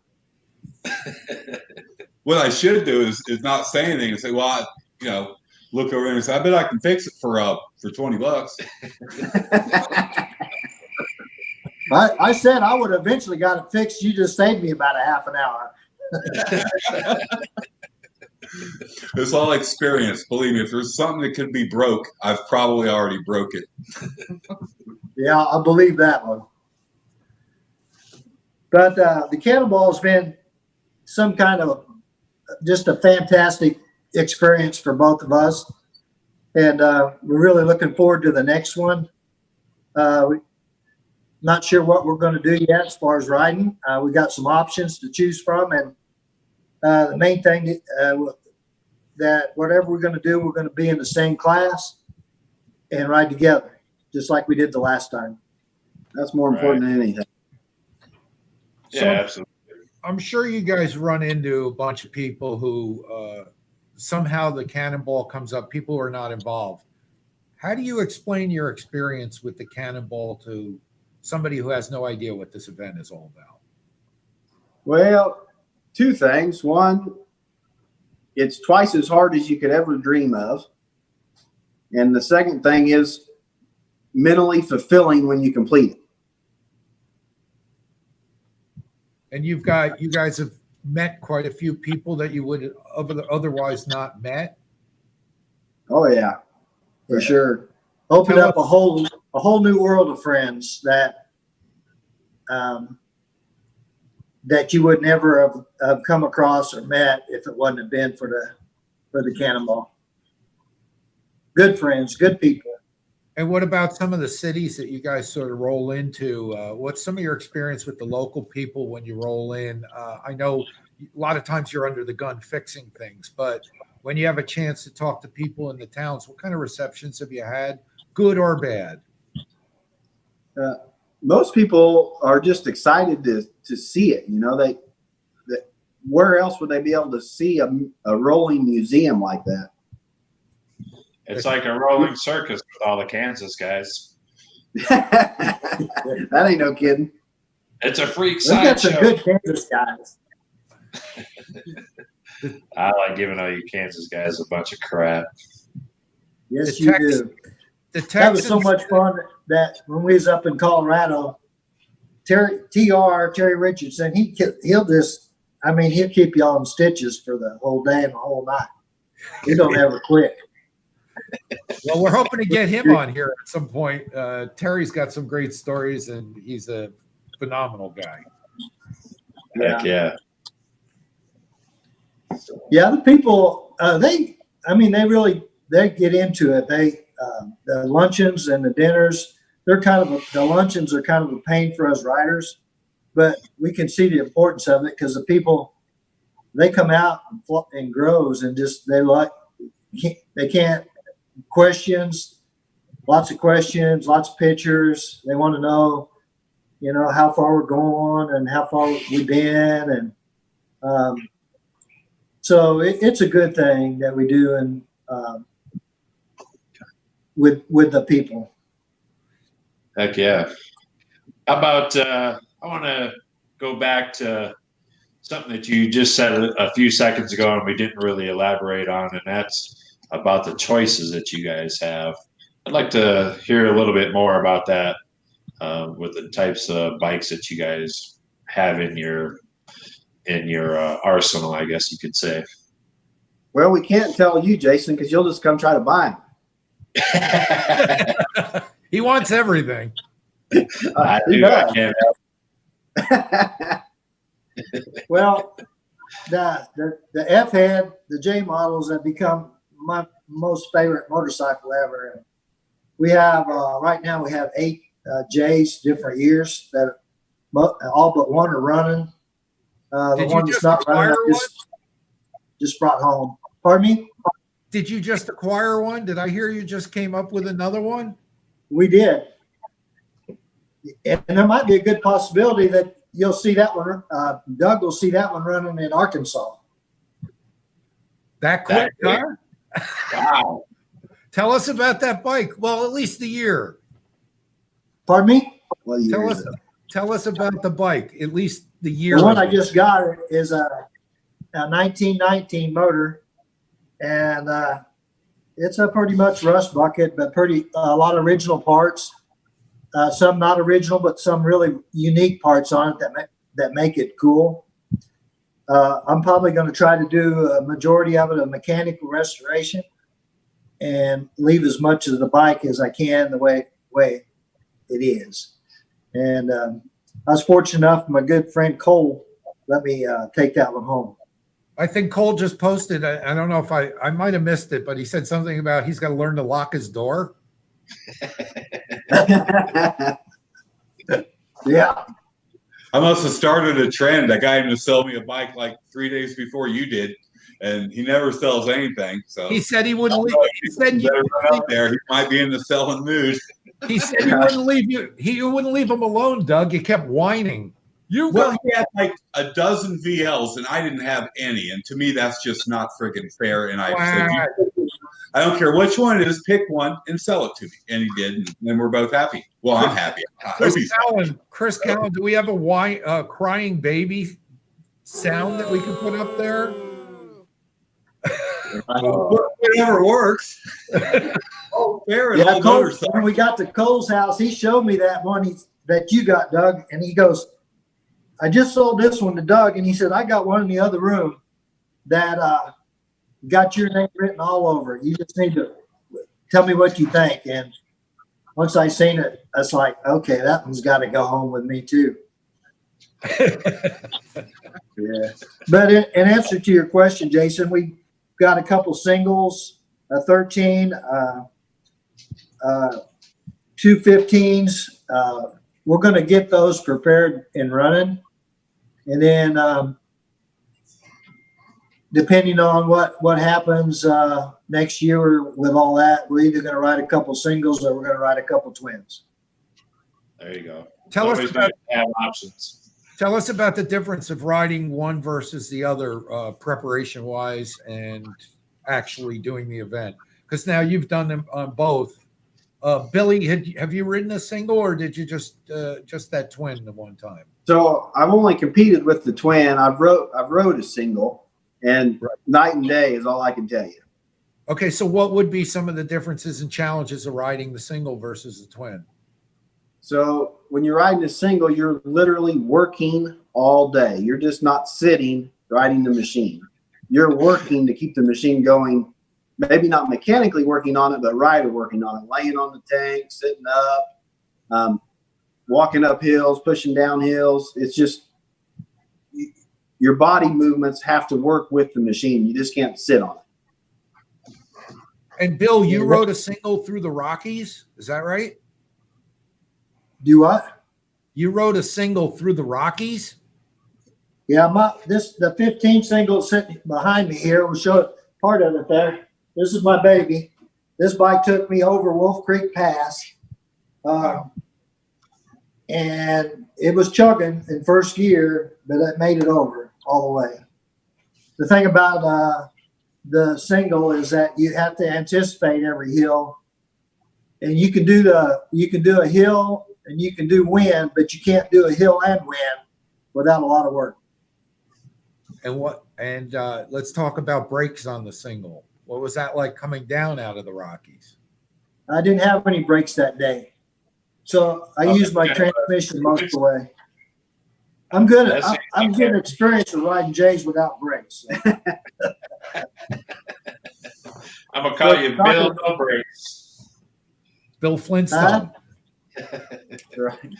What I should do is not say anything and say, well, look over there and say, I bet I can fix it for $20. I said I would eventually got it fixed. You just saved me about a half an hour. It's all experience. Believe me, if there's something that could be broke, I've probably already broke it. Yeah, I believe that one. But the Cannonball has been some kind of just a fantastic experience for both of us. And we're really looking forward to the next one. Not sure what we're going to do yet as far as riding. We got some options to choose from. And the main thing that whatever we're going to do, we're going to be in the same class and ride together, just like we did the last time. That's more important than anything. Yeah, absolutely. I'm sure you guys run into a bunch of people who somehow the Cannonball comes up, people who are not involved. How do you explain your experience with the Cannonball to somebody who has no idea what this event is all about? Well, two things. One, it's twice as hard as you could ever dream of. And the second thing is mentally fulfilling when you complete it. And you guys have met quite a few people that you would otherwise not met. Oh yeah, for sure. Opened up a whole new world of friends that that you would never have come across or met if it wouldn't have been for the Cannonball. Good friends, good people. And what about some of the cities that you guys sort of roll into? What's some of your experience with the local people when you roll in? I know a lot of times you're under the gun fixing things, but when you have a chance to talk to people in the towns, what kind of receptions have you had, good or bad? Most people are just excited to see it. Where else would they be able to see a rolling museum like that? It's like a rolling circus with all the Kansas guys. That ain't no kidding. It's a freak We got some sideshow. good Kansas guys. I like giving all you Kansas guys a bunch of crap. Yes, you do. That was so much fun that when we was up in Colorado, Terry Richardson, he'll keep y'all in stitches for the whole day and the whole night. He don't ever quit. Well, we're hoping to get him on here at some point. Terry's got some great stories, and he's a phenomenal guy. Heck yeah. Yeah, the people, they get into it. The luncheons and the dinners, the luncheons are kind of a pain for us riders, but we can see the importance of it because the people, they come out in groves and just, they can't lots of pictures. They want to know, how far we're going and how far we've been. And so it's a good thing that we do and with the people. Heck yeah. How about, I want to go back to something that you just said a few seconds ago and we didn't really elaborate on, and that's about the choices that you guys have. I'd like to hear a little bit more about that with the types of bikes that you guys have in your arsenal, I guess you could say. Well, we can't tell you, Jason, because you'll just come try to buy them. He wants everything. I do. I can't help. Well, the F-head, the J models have become my most favorite motorcycle ever. And we have right now we have 8 J's, different years that all but one are running. The one that's not running, I just brought home. Pardon me? Did you just acquire one? Did I hear you just came up with another one? We did. And there might be a good possibility that you'll see that one. Doug will see that one running in Arkansas. That quick, huh? Wow. Tell us about that bike. Well, at least a year. Pardon me? Tell us about the bike. At least the year. The one I just got is a 1919 motor, and it's a pretty much rust bucket, but a lot of original parts. Some not original, but some really unique parts on it that make it cool. I'm probably going to try to do a majority of it a mechanical restoration and leave as much of the bike as I can the way it is. And I was fortunate enough, my good friend Cole let me take that one home. I think Cole just posted, I don't know if I might have missed it, but he said something about he's got to learn to lock his door. Yeah. I must have started a trend. I got him to sell me a bike like 3 days before you did, and he never sells anything. So he said he wouldn't leave. He said you better run out there. He might be in the selling mood. He said he wouldn't leave you. He wouldn't leave him alone, Doug. You kept whining. He had like a dozen VLs, and I didn't have any. And to me, that's just not friggin' fair. And I said, I don't care which one it is, pick one and sell it to me. And he did, and then we're both happy. Well, I'm happy. Chris Callen, do we have a crying baby sound that we can put up there? Whatever works. Fair yeah, Cole, when we got to Cole's house, he showed me that one that you got, Doug, and he goes, I just sold this one to Doug, and he said, I got one in the other room that got your name written all over it. You just need to tell me what you think. And once I seen it, I was like, okay, that one's got to go home with me too. Yeah. But in answer to your question, Jason, we got a couple singles, a 13, 2 15s. We're going to get those prepared and running. And then depending on what happens next year with all that, we're either going to ride a couple singles or we're going to ride a couple twins. There you go. Tell us about have options. Tell us about the difference of riding one versus the other, preparation wise and actually doing the event. Because now you've done them on both. Billy, have you ridden a single, or did you just that twin the one time? So I've only competed with the twin. I've rode a single, and night and day is all I can tell you. Okay, so what would be some of the differences and challenges of riding the single versus the twin? So when you're riding a single, you're literally working all day. You're just not sitting riding the machine. You're working to keep the machine going. Maybe not mechanically working on it, but rider working on it, laying on the tank, sitting up, walking up hills, pushing down hills. It's just your body movements have to work with the machine. You just can't sit on it. And Bill, you rode a single through the Rockies. Is that right? Do what? You rode a single through the Rockies? Yeah, the 15 single sitting behind me here will show part of it there. This is my baby. This bike took me over Wolf Creek Pass. And it was chugging in first gear, but it made it over all the way. The thing about the single is that you have to anticipate every hill. And you can do a hill and you can do wind, but you can't do a hill and wind without a lot of work. And let's talk about brakes on the single. What was that like coming down out of the Rockies? I didn't have any brakes that day. So I used my transmission most of the way. I'm good at I'm getting experience of riding J's without brakes. I'm gonna call you Bill No Brakes. Bill Flintstone. Right.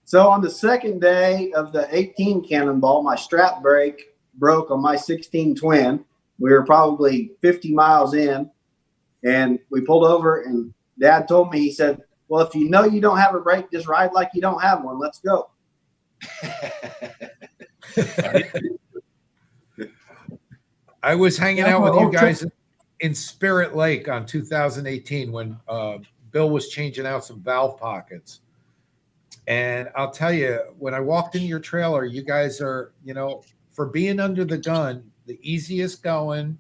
So on the second day of the 18 Cannonball, my strap brake broke on my 16 twin. We were probably 50 miles in, and we pulled over, and Dad told me, he said, well, if you know you don't have a brake, just ride like you don't have one. Let's go. I was hanging out with you guys in Spirit Lake on 2018 when Bill was changing out some valve pockets. And I'll tell you, when I walked into your trailer, you guys are, you know, for being under the gun, the easiest going,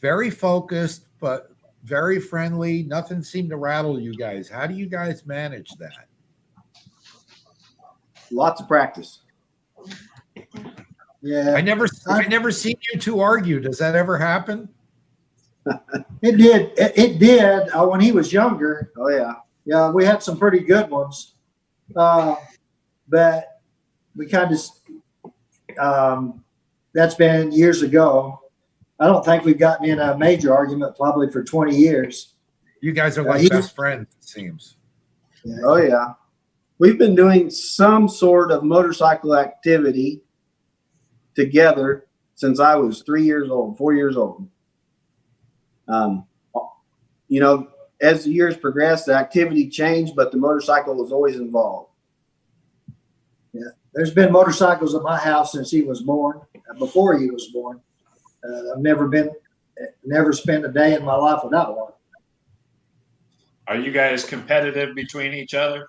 very focused, but very friendly. Nothing seemed to rattle you guys. How do you guys manage that? Lots of practice. Yeah. I never seen you two argue. Does that ever happen? It did. It did when he was younger. Oh, yeah. Yeah, we had some pretty good ones. But we kind of, that's been years ago. I don't think we've gotten in a major argument probably for 20 years. You guys are like best friends, it seems. Yeah. Oh, yeah. We've been doing some sort of motorcycle activity together since I was 4 years old. You know, as the years progressed, the activity changed, but the motorcycle was always involved. Yeah, there's been motorcycles at my house since he was born, before he was born. I've never spent a day in my life without one. Are you guys competitive between each other?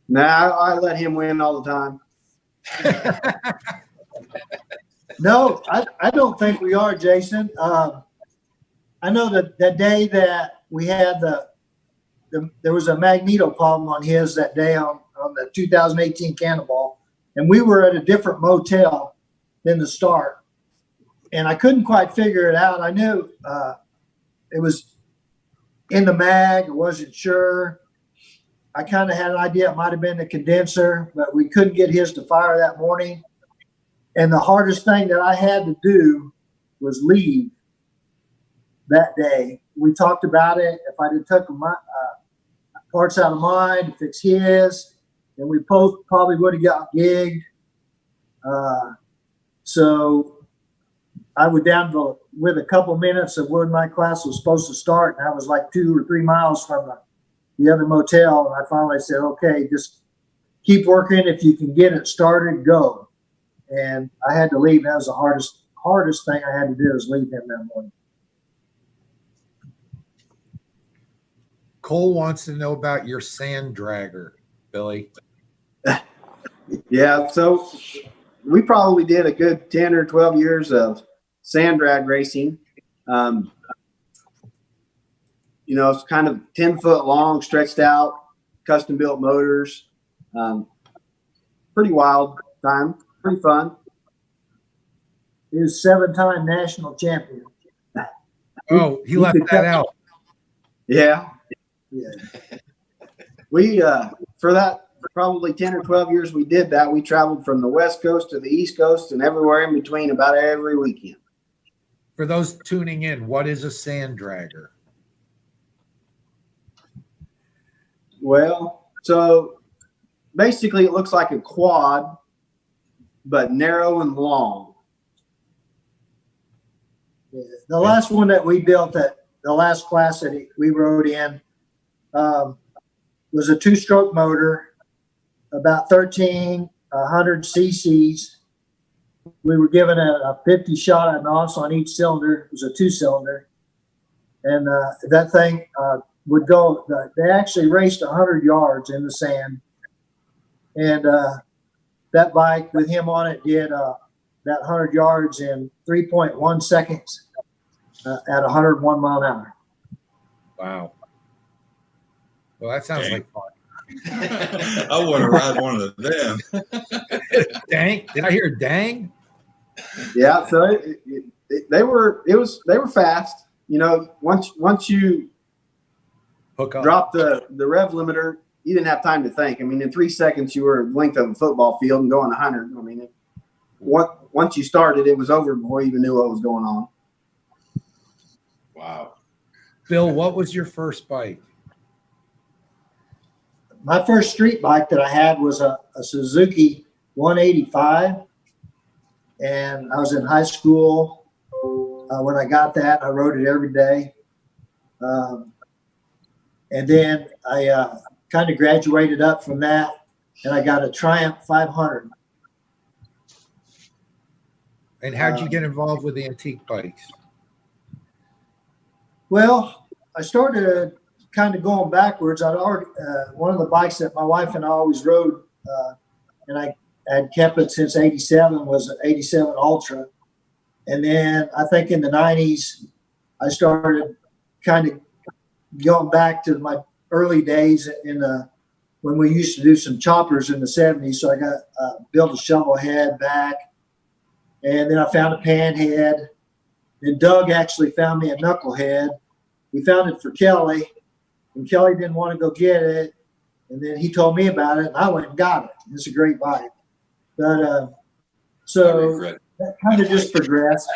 Nah, I let him win all the time. No, I don't think we are, Jason. I know that the day that we had there was a magneto problem on his that day on the 2018 Cannonball, and we were at a different motel than the start, and I couldn't quite figure it out. I knew it was in the mag. I wasn't sure. I kind of had an idea it might have been the condenser, but we couldn't get his to fire that morning. And the hardest thing that I had to do was leave that day. We talked about it. If I did took my parts out of mine to fix his, then we both probably would have got gigged. So I was down with a couple minutes of when my class was supposed to start, and I was like 2 or 3 miles from the other motel. And I finally said, okay, just keep working. If you can get it started, go. And I had to leave. That was the hardest thing I had to do, is leave him that morning. Cole wants to know about your sand dragger, Billy. Yeah, so we probably did a good 10 or 12 years of sand drag racing. You know, it's kind of 10-foot long, stretched out, custom built motors. Pretty wild time, pretty fun. He was 7-time national champion. Oh, he left that out. Yeah. Yeah. We, for that, probably 10 or 12 years we did that, we traveled from the West Coast to the East Coast and everywhere in between about every weekend. For those tuning in, what is a sand dragger? Well, so basically it looks like a quad, but narrow and long. Yeah. The last one that we built, the last class that we rode in, was a 2-stroke motor, about 1,300 cc's. We were given a 50 shot at NOS on each cylinder. It was a 2-cylinder. And that thing would go, they actually raced 100 yards in the sand. And that bike with him on it did that 100 yards in 3.1 seconds at 101 mile an hour. Wow. Well, that sounds like fun. I want to ride one of them. Dang. Did I hear dang? Yeah, so they were fast. you know, once you Hook up. drop the rev limiter, you didn't have time to think. I mean, in 3 seconds, you were the length of a football field and going 100. I mean, once you started, it was over before you even knew what was going on. Wow. Bill, what was your first bike? My first street bike that I had was a Suzuki 185, and I was in high school when I got that. I rode it every day, and then I kind of graduated up from that, and I got a Triumph 500. And how'd you get involved with antique bikes? Well, I started kind of going backwards. I'd already one of the bikes that my wife and I always rode, and I had kept it since '87 was an '87 Ultra. And then I think in the '90s, I started kind of going back to my early days when we used to do some choppers in the '70s. So I got built a shovel head back, and then I found a pan head. Then Doug actually found me a knucklehead. We found it for Kelly, and Kelly didn't want to go get it. And then he told me about it, and I went and got it. It's a great bike. But so that kind of just progressed.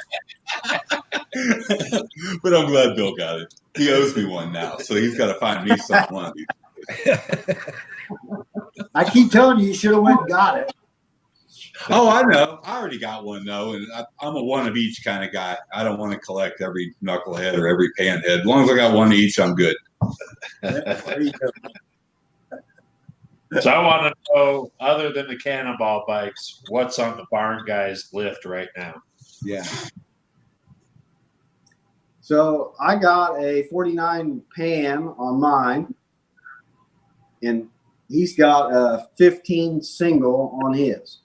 But I'm glad Bill got it. He owes me one now, so he's got to find me something one of these. I keep telling you, you should have went and got it. Oh, I know. I already got one, though, and I'm a one of each kind of guy. I don't want to collect every knucklehead or every pan head. As long as I got one each, I'm good. So I want to know, other than the Cannonball bikes, what's on the Barn Guys lift right now? Yeah. So I got a 49 Pan on mine, and he's got a 15 single on his.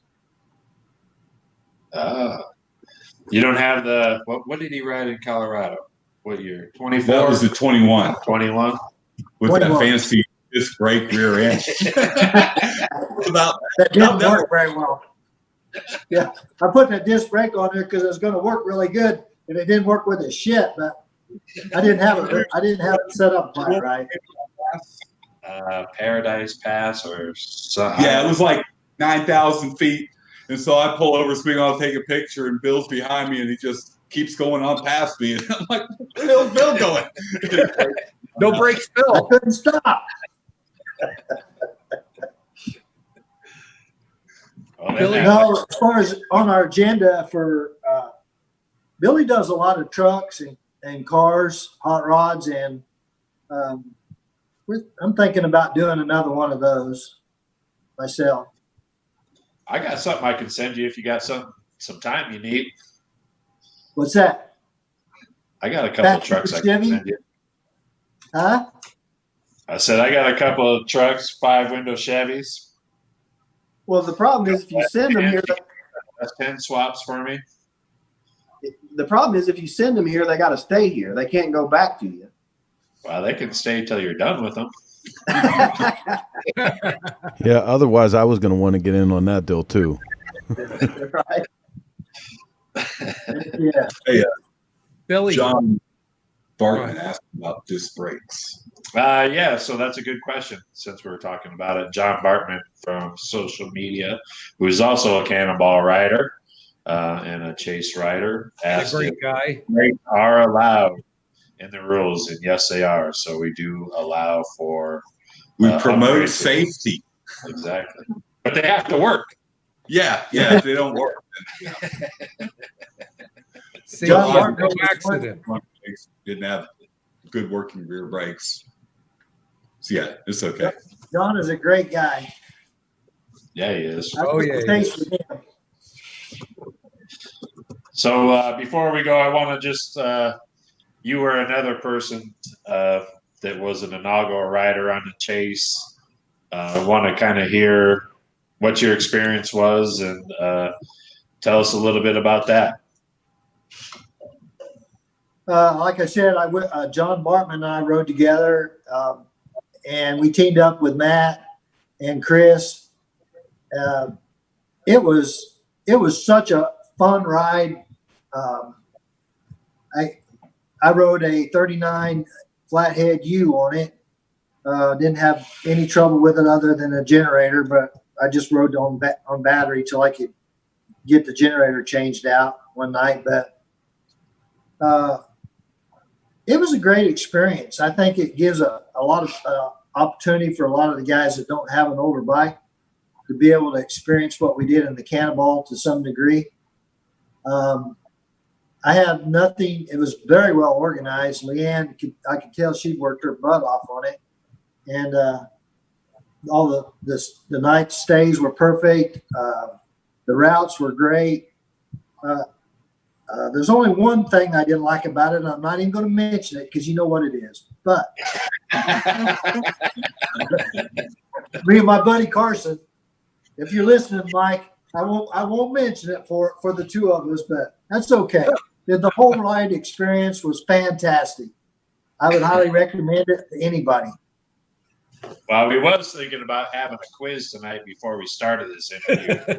You don't have the what did he ride in Colorado? What year? 24? That was the 21. 21? With 21. that fancy disc brake rear end. That didn't work very well. Yeah, I put that disc brake on there because it was going to work really good, and it didn't work with the shit. But I didn't have it set up quite right. Paradise Pass or something. Yeah, it was like 9,000 feet. And so I pull over, swing off, take a picture, and Bill's behind me, and he just keeps going on past me. And I'm like, where's Bill going? No brakes, Bill. I couldn't stop. Billy, no, as far as on our agenda for Billy does a lot of trucks and cars, hot rods, and I'm thinking about doing another one of those myself. I got something I can send you if you got some time you need. What's that? I got a couple of trucks I can send you. Huh? I said I got a couple of trucks, 5-window Chevys. Well, the problem is if you send them here, that's 10 swaps for me. The problem is if you send them here, they got to stay here. They can't go back to you. Well, they can stay till you're done with them. Yeah, otherwise I was going to want to get in on that deal too. Right. Yeah. Hey, Billy. John Bartman asked about disc brakes. Yeah, so that's a good question since we were talking about it. John Bartman from social media, who is also a Cannonball rider and a chase rider, asked a great guy. Brakes are allowed in the rules, and yes, they are. So we do allow for. We promote upgrades. safety. Exactly, but they have to work. Yeah. If they don't work, See, no accident. Didn't have good working rear brakes. So yeah, it's okay. John is a great guy. Yeah, he is. Oh yeah. So before we go, I want to just you were another person that was an inaugural rider on the chase. I want to kind of hear what your experience was and tell us a little bit about that. Like I said, John Bartman and I rode together, and we teamed up with Matt and Chris. It was such a fun ride. I rode a 39 flathead U on it. Didn't have any trouble with it other than a generator, but I just rode on battery till I could get the generator changed out one night. But it was a great experience. I think it gives a lot of opportunity for a lot of the guys that don't have an older bike to be able to experience what we did in the Cannonball to some degree. I have nothing. It was very well organized. Leanne, I could tell she worked her butt off on it. And all the night stays were perfect. The routes were great. There's only one thing I didn't like about it, and I'm not even going to mention it because you know what it is. But me and my buddy Carson, if you're listening, Mike, I won't mention it for the two of us, but that's okay. The whole ride experience was fantastic. I would highly recommend it to anybody. Well, we was thinking about having a quiz tonight before we started this interview.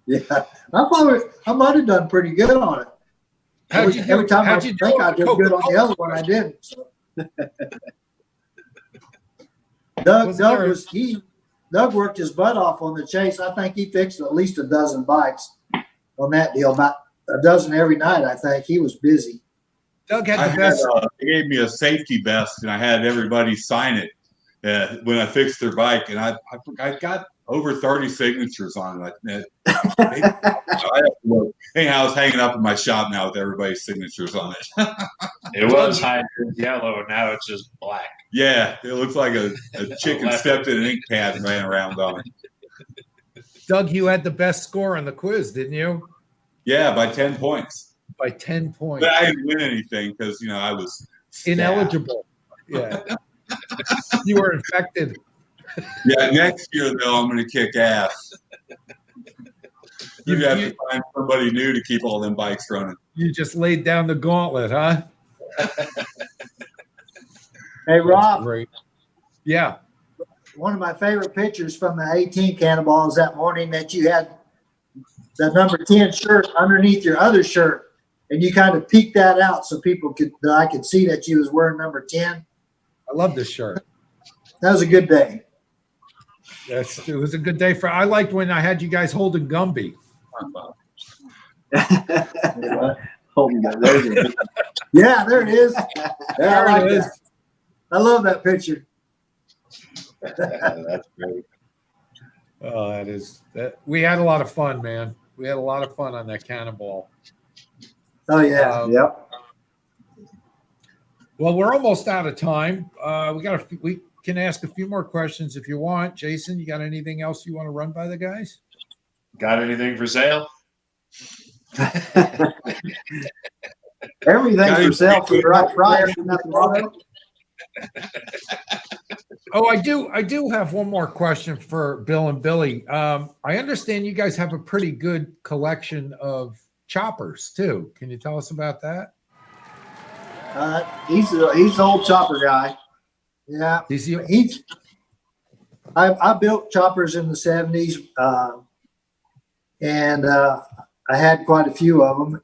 Yeah, I might have done pretty good on it. Every time I think I did good on the other one, I didn't. So. Doug worked his butt off on the chase. I think he fixed at least a dozen bikes on that deal, about a dozen every night. I think he was busy. Doug had the best. They gave me a safety vest, and I had everybody sign it when I fixed their bike, and I got over 30 signatures on it. Anyhow, it's hanging up in my shop now with everybody's signatures on it. It was high yellow, and now it's just black. Yeah, it looks like a chicken stepped in an ink pad and ran around on it. Doug, you had the best score on the quiz, didn't you? Yeah, by 10 points. By 10 points. But I didn't win anything because, I was ineligible. Yeah. You were infected. Yeah, next year, though, I'm going to kick ass. You have to find somebody new to keep all them bikes running. You just laid down the gauntlet, huh? Hey, Rob. Great. Yeah. One of my favorite pictures from the 18 Cannonballs that morning that you had the number 10 shirt underneath your other shirt. And you kind of peeked that out so I could see that you was wearing number 10. I love this shirt. That was a good day. It was a good day I liked when I had you guys holding Gumby. Yeah, there it is. There it is. I love that picture. That's great. Oh, we had a lot of fun, man. We had a lot of fun on that Cannonball. Oh yeah, yep. Well, we're almost out of time. We can ask a few more questions if you want. Jason, you got anything else you want to run by the guys? Got anything for sale? Everything's for sale for the right price. Oh, I do have one more question for Bill and Billy. I understand you guys have a pretty good collection of choppers too. Can you tell us about that? He's an old chopper guy. Yeah, I built choppers in the 70s, and I had quite a few of them.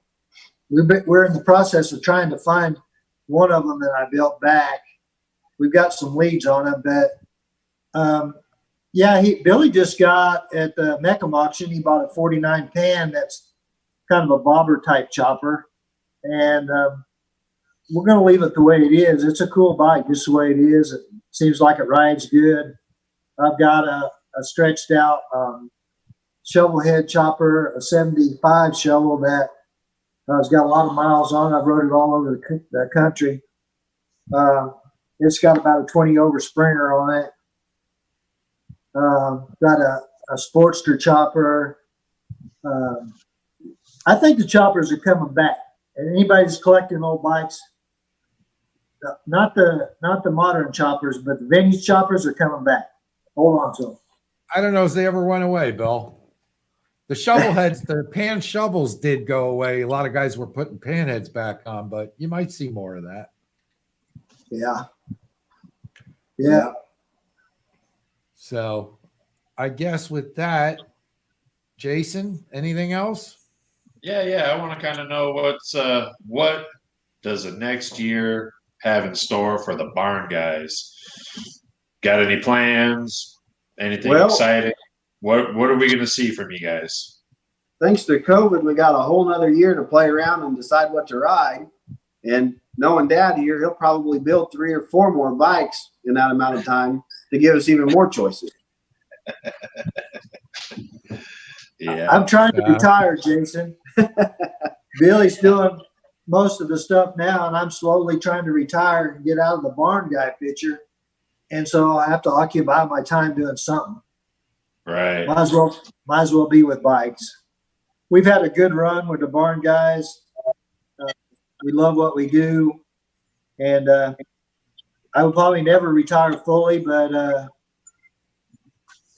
We're in the process of trying to find one of them that I built back. We've got some leads on it, but Billy just got at the Meckham auction. He bought a 49 pan that's kind of a bobber type chopper, and we're going to leave it the way it is. It's a cool bike just the way it is. It seems like it rides good. I've got a stretched out shovel head chopper, a 75 shovel that has got a lot of miles on it. I've rode it all over the country. It's got about a 20 over Springer on it. Got a Sportster chopper. I think the choppers are coming back. And anybody that's collecting old bikes, not the modern choppers, but the vintage choppers are coming back. Hold on to them. I don't know if they ever went away, Bill. The shovel heads, the pan shovels did go away. A lot of guys were putting pan heads back on, but you might see more of that. Yeah. Yeah. So I guess with that, Jason, anything else? Yeah. I want to kind of know what does the next year have in store for the barn guys? Got any plans? Anything exciting? What are we going to see from you guys? Thanks to COVID, we got a whole nother year to play around and decide what to ride. And knowing Dad here, he'll probably build 3 or 4 more bikes in that amount of time to give us even more choices. Yeah, I'm trying to retire, Jason. Billy's doing most of the stuff now, and I'm slowly trying to retire and get out of the barn guy picture. And so I have to occupy my time doing something. Right. Might as well be with bikes. We've had a good run with the barn guys. We love what we do, and I will probably never retire fully, but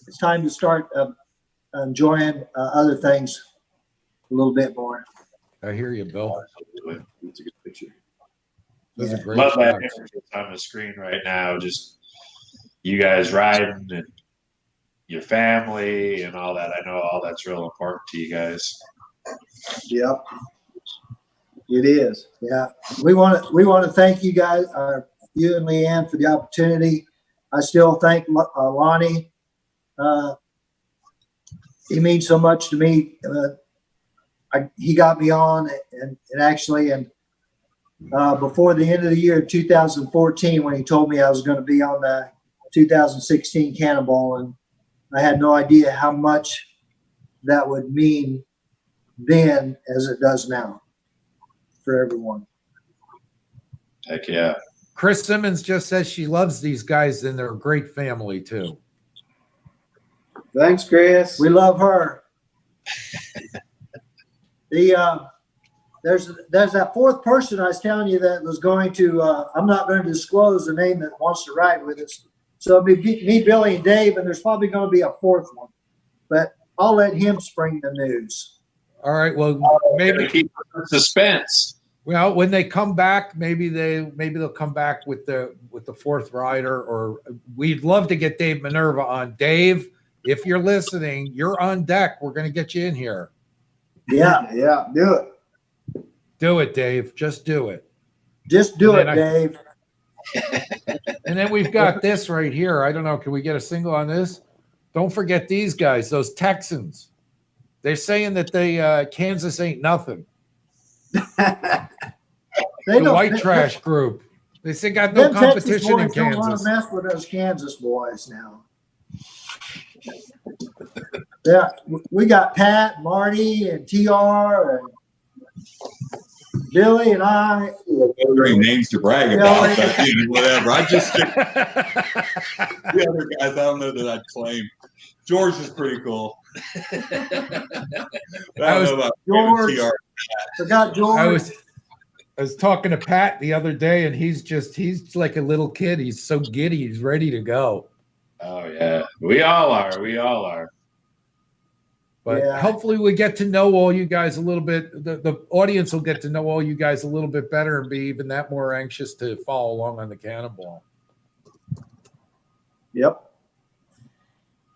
it's time to start enjoying other things a little bit more. I hear you, Bill. That's a good picture. Those are great Love that shots. image that's on the screen right now. Just you guys riding and your family and all that. I know all that's real important to you guys. Yep, it is. Yeah, we want to thank you guys, you and Leanne, for the opportunity. I still thank Lonnie. He means so much to me. He got me on, and before the end of the year 2014, when he told me I was going to be on the 2016 Cannonball, and I had no idea how much that would mean then as it does now for everyone. Heck yeah. Chris Simmons just says she loves these guys and they're a great family too. Thanks, Chris. We love her. There's that 4th person I was telling you that was going to, I'm not going to disclose the name that wants to ride with us. So it'll be me, Billy, and Dave, and there's probably going to be a 4th one. But I'll let him spring the news. All right. Well, maybe keep suspense. Well, when they come back, maybe they'll come back with the 4th rider. Or we'd love to get Dave Minerva on. Dave, if you're listening, you're on deck. We're going to get you in here. Yeah, do it. Do it, Dave. Just do it. Just do it, Dave. And then we've got this right here. I don't know. Can we get a single on this? Don't forget these guys, those Texans. They're saying that Kansas ain't nothing. The white trash group. They say got no competition in Kansas. Don't want to mess with those Kansas boys now. Yeah, we got Pat, Marty, and TR, and Billy, and I. Great names to brag about, but whatever. I just the other guys. I don't know that I'd claim. George is pretty cool. I don't know about George. TR. Forgot George. I was talking to Pat the other day, and he's like a little kid. He's so giddy. He's ready to go. Oh yeah, we all are. But hopefully we get to know all you guys a little bit. The audience will get to know all you guys a little bit better and be even that more anxious to follow along on the Cannonball. Yep.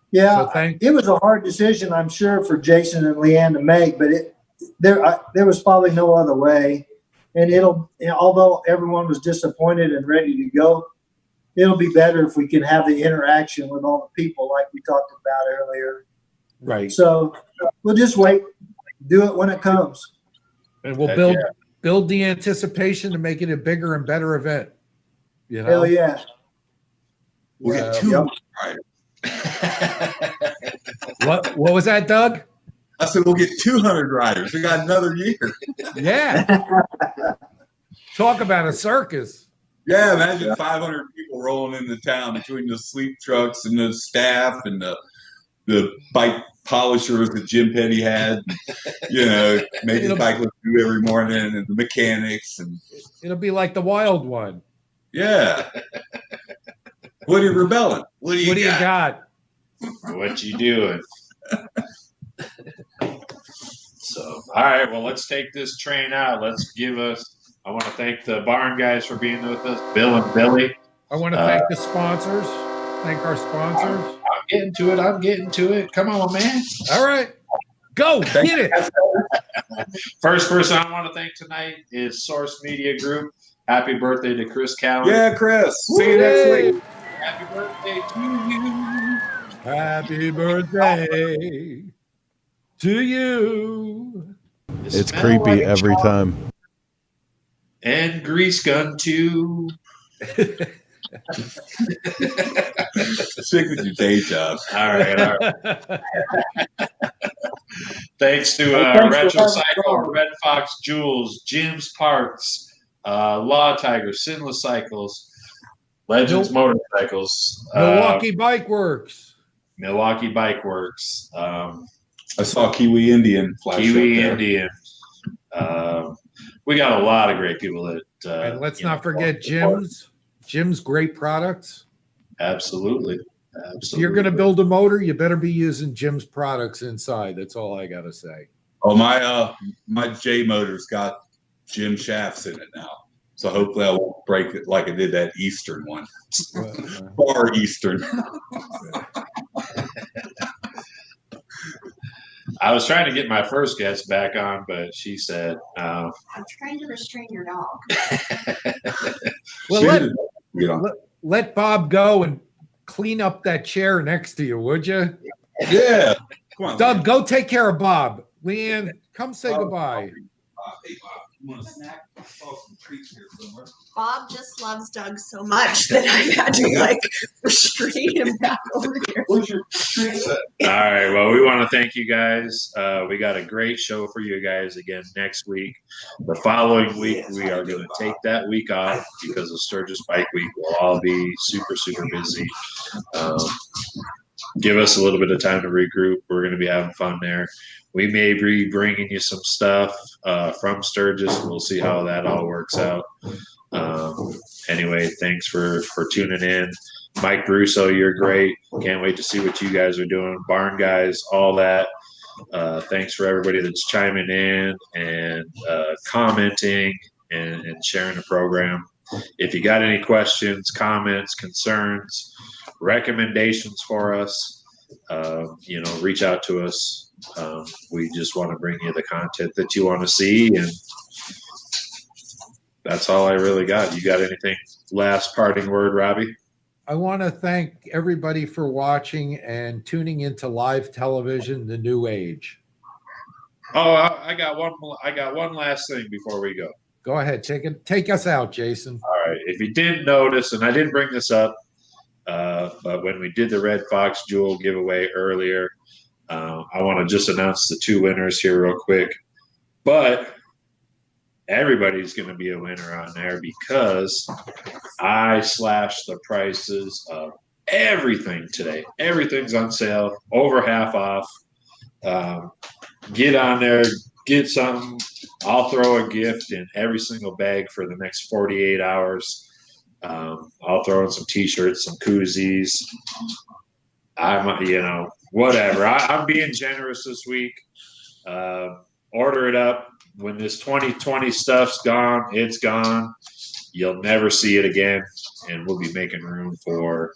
Yeah, So it was a hard decision, I'm sure, for Jason and Leanne to make, but there was probably no other way. And although everyone was disappointed and ready to go, it'll be better if we can have the interaction with all the people like we talked about earlier. Right. So we'll just wait, do it when it comes. And we'll build the anticipation to make it a bigger and better event. You know? Hell yeah. We'll get 2 riders. What was that, Doug? I said we'll get 200 riders. We got another year. Yeah. Talk about a circus. Yeah, imagine 500 people rolling into town between the sleep trucks and the staff and the bike polishers that Jim Petty had. Making the bike look new every morning, and the mechanics. And it'll be like the wild one. Yeah. What are you rebelling? What do you got? What you doing? So, all right. Well, let's take this train out. I want to thank the barn guys for being with us, Bill and Billy. I want to thank the sponsors. Thank our sponsors. I'm getting to it. Come on, man. All right. Go, get it. First person I want to thank tonight is Source Media Group. Happy birthday to Chris Cowan. Yeah, Chris. See you next week. Happy birthday to you. Happy birthday to you. It's creepy every time. And Grease Gun too. Stick with your day job. All right. Thanks to thanks for Retrocycle, Red Fox Jewels, Jim's Parts, Law Tiger, Sinless Cycles, Legends Motorcycles, Milwaukee Bike Works. Milwaukee Bike Works. I saw Kiwi Indian flash Kiwi up there. Indian. We got a lot of great people that. And let's not forget Jim's great products. Absolutely. If you're going to build a motor, you better be using Jim's products inside. That's all I got to say. Oh, my J motor's got Jim shafts in it now. So hopefully I won't break it like I did that Eastern one. Far Eastern. I was trying to get my first guest back on, but she said no. I'm trying to restrain your dog. Well, let Bob go and clean up that chair next to you, would you? Yeah. Come on, Doug, go take care of Bob. Leanne, come say goodbye. Hey, Bob, you want a snack? I saw some treats here somewhere. Bob just loves Doug so much that I've had to restrain him back over here. Where's your treats at? All right. Well, we want to thank you guys. We got a great show for you guys again next week. The following week, we are going to take that week off because of Sturgis Bike Week. We'll all be super, super busy. Give us a little bit of time to regroup. We're going to be having fun there. We may be bringing you some stuff from Sturgis. We'll see how that all works out. Anyway, thanks for tuning in. Mike Bruso, you're great. Can't wait to see what you guys are doing. Barn guys, all that. Thanks for everybody that's chiming in and commenting and sharing the program. If you got any questions, comments, concerns, recommendations for us, reach out to us. We just want to bring you the content that you want to see, and that's all I really got. You got anything last parting word, Robbie? I want to thank everybody for watching and tuning into live television, the new age. Oh, I got one last thing before we go. Go ahead, take us out, Jason. All right. If you didn't notice, and I didn't bring this up, but when we did the Red Fox Jewel giveaway earlier, I want to just announce the two winners here real quick. But everybody's going to be a winner on there because I slashed the prices of everything today. Everything's on sale, over half off. Get on there, get something. I'll throw a gift in every single bag for the next 48 hours. I'll throw in some T-shirts, some koozies. Whatever. I'm being generous this week. Order it up. When this 2020 stuff's gone, it's gone. You'll never see it again. And we'll be making room for,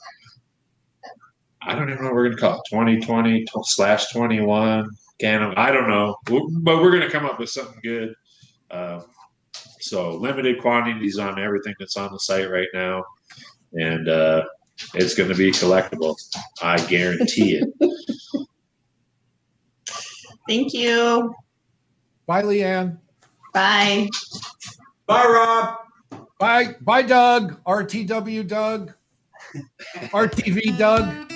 I don't even know what we're going to call it, 2020/21. I don't know. But we're going to come up with something good. So limited quantities on everything that's on the site right now. And it's going to be collectible. I guarantee it. Thank you. Bye, Leanne. Bye. Bye, Rob. Bye, Doug. RTW Doug. RTV Doug.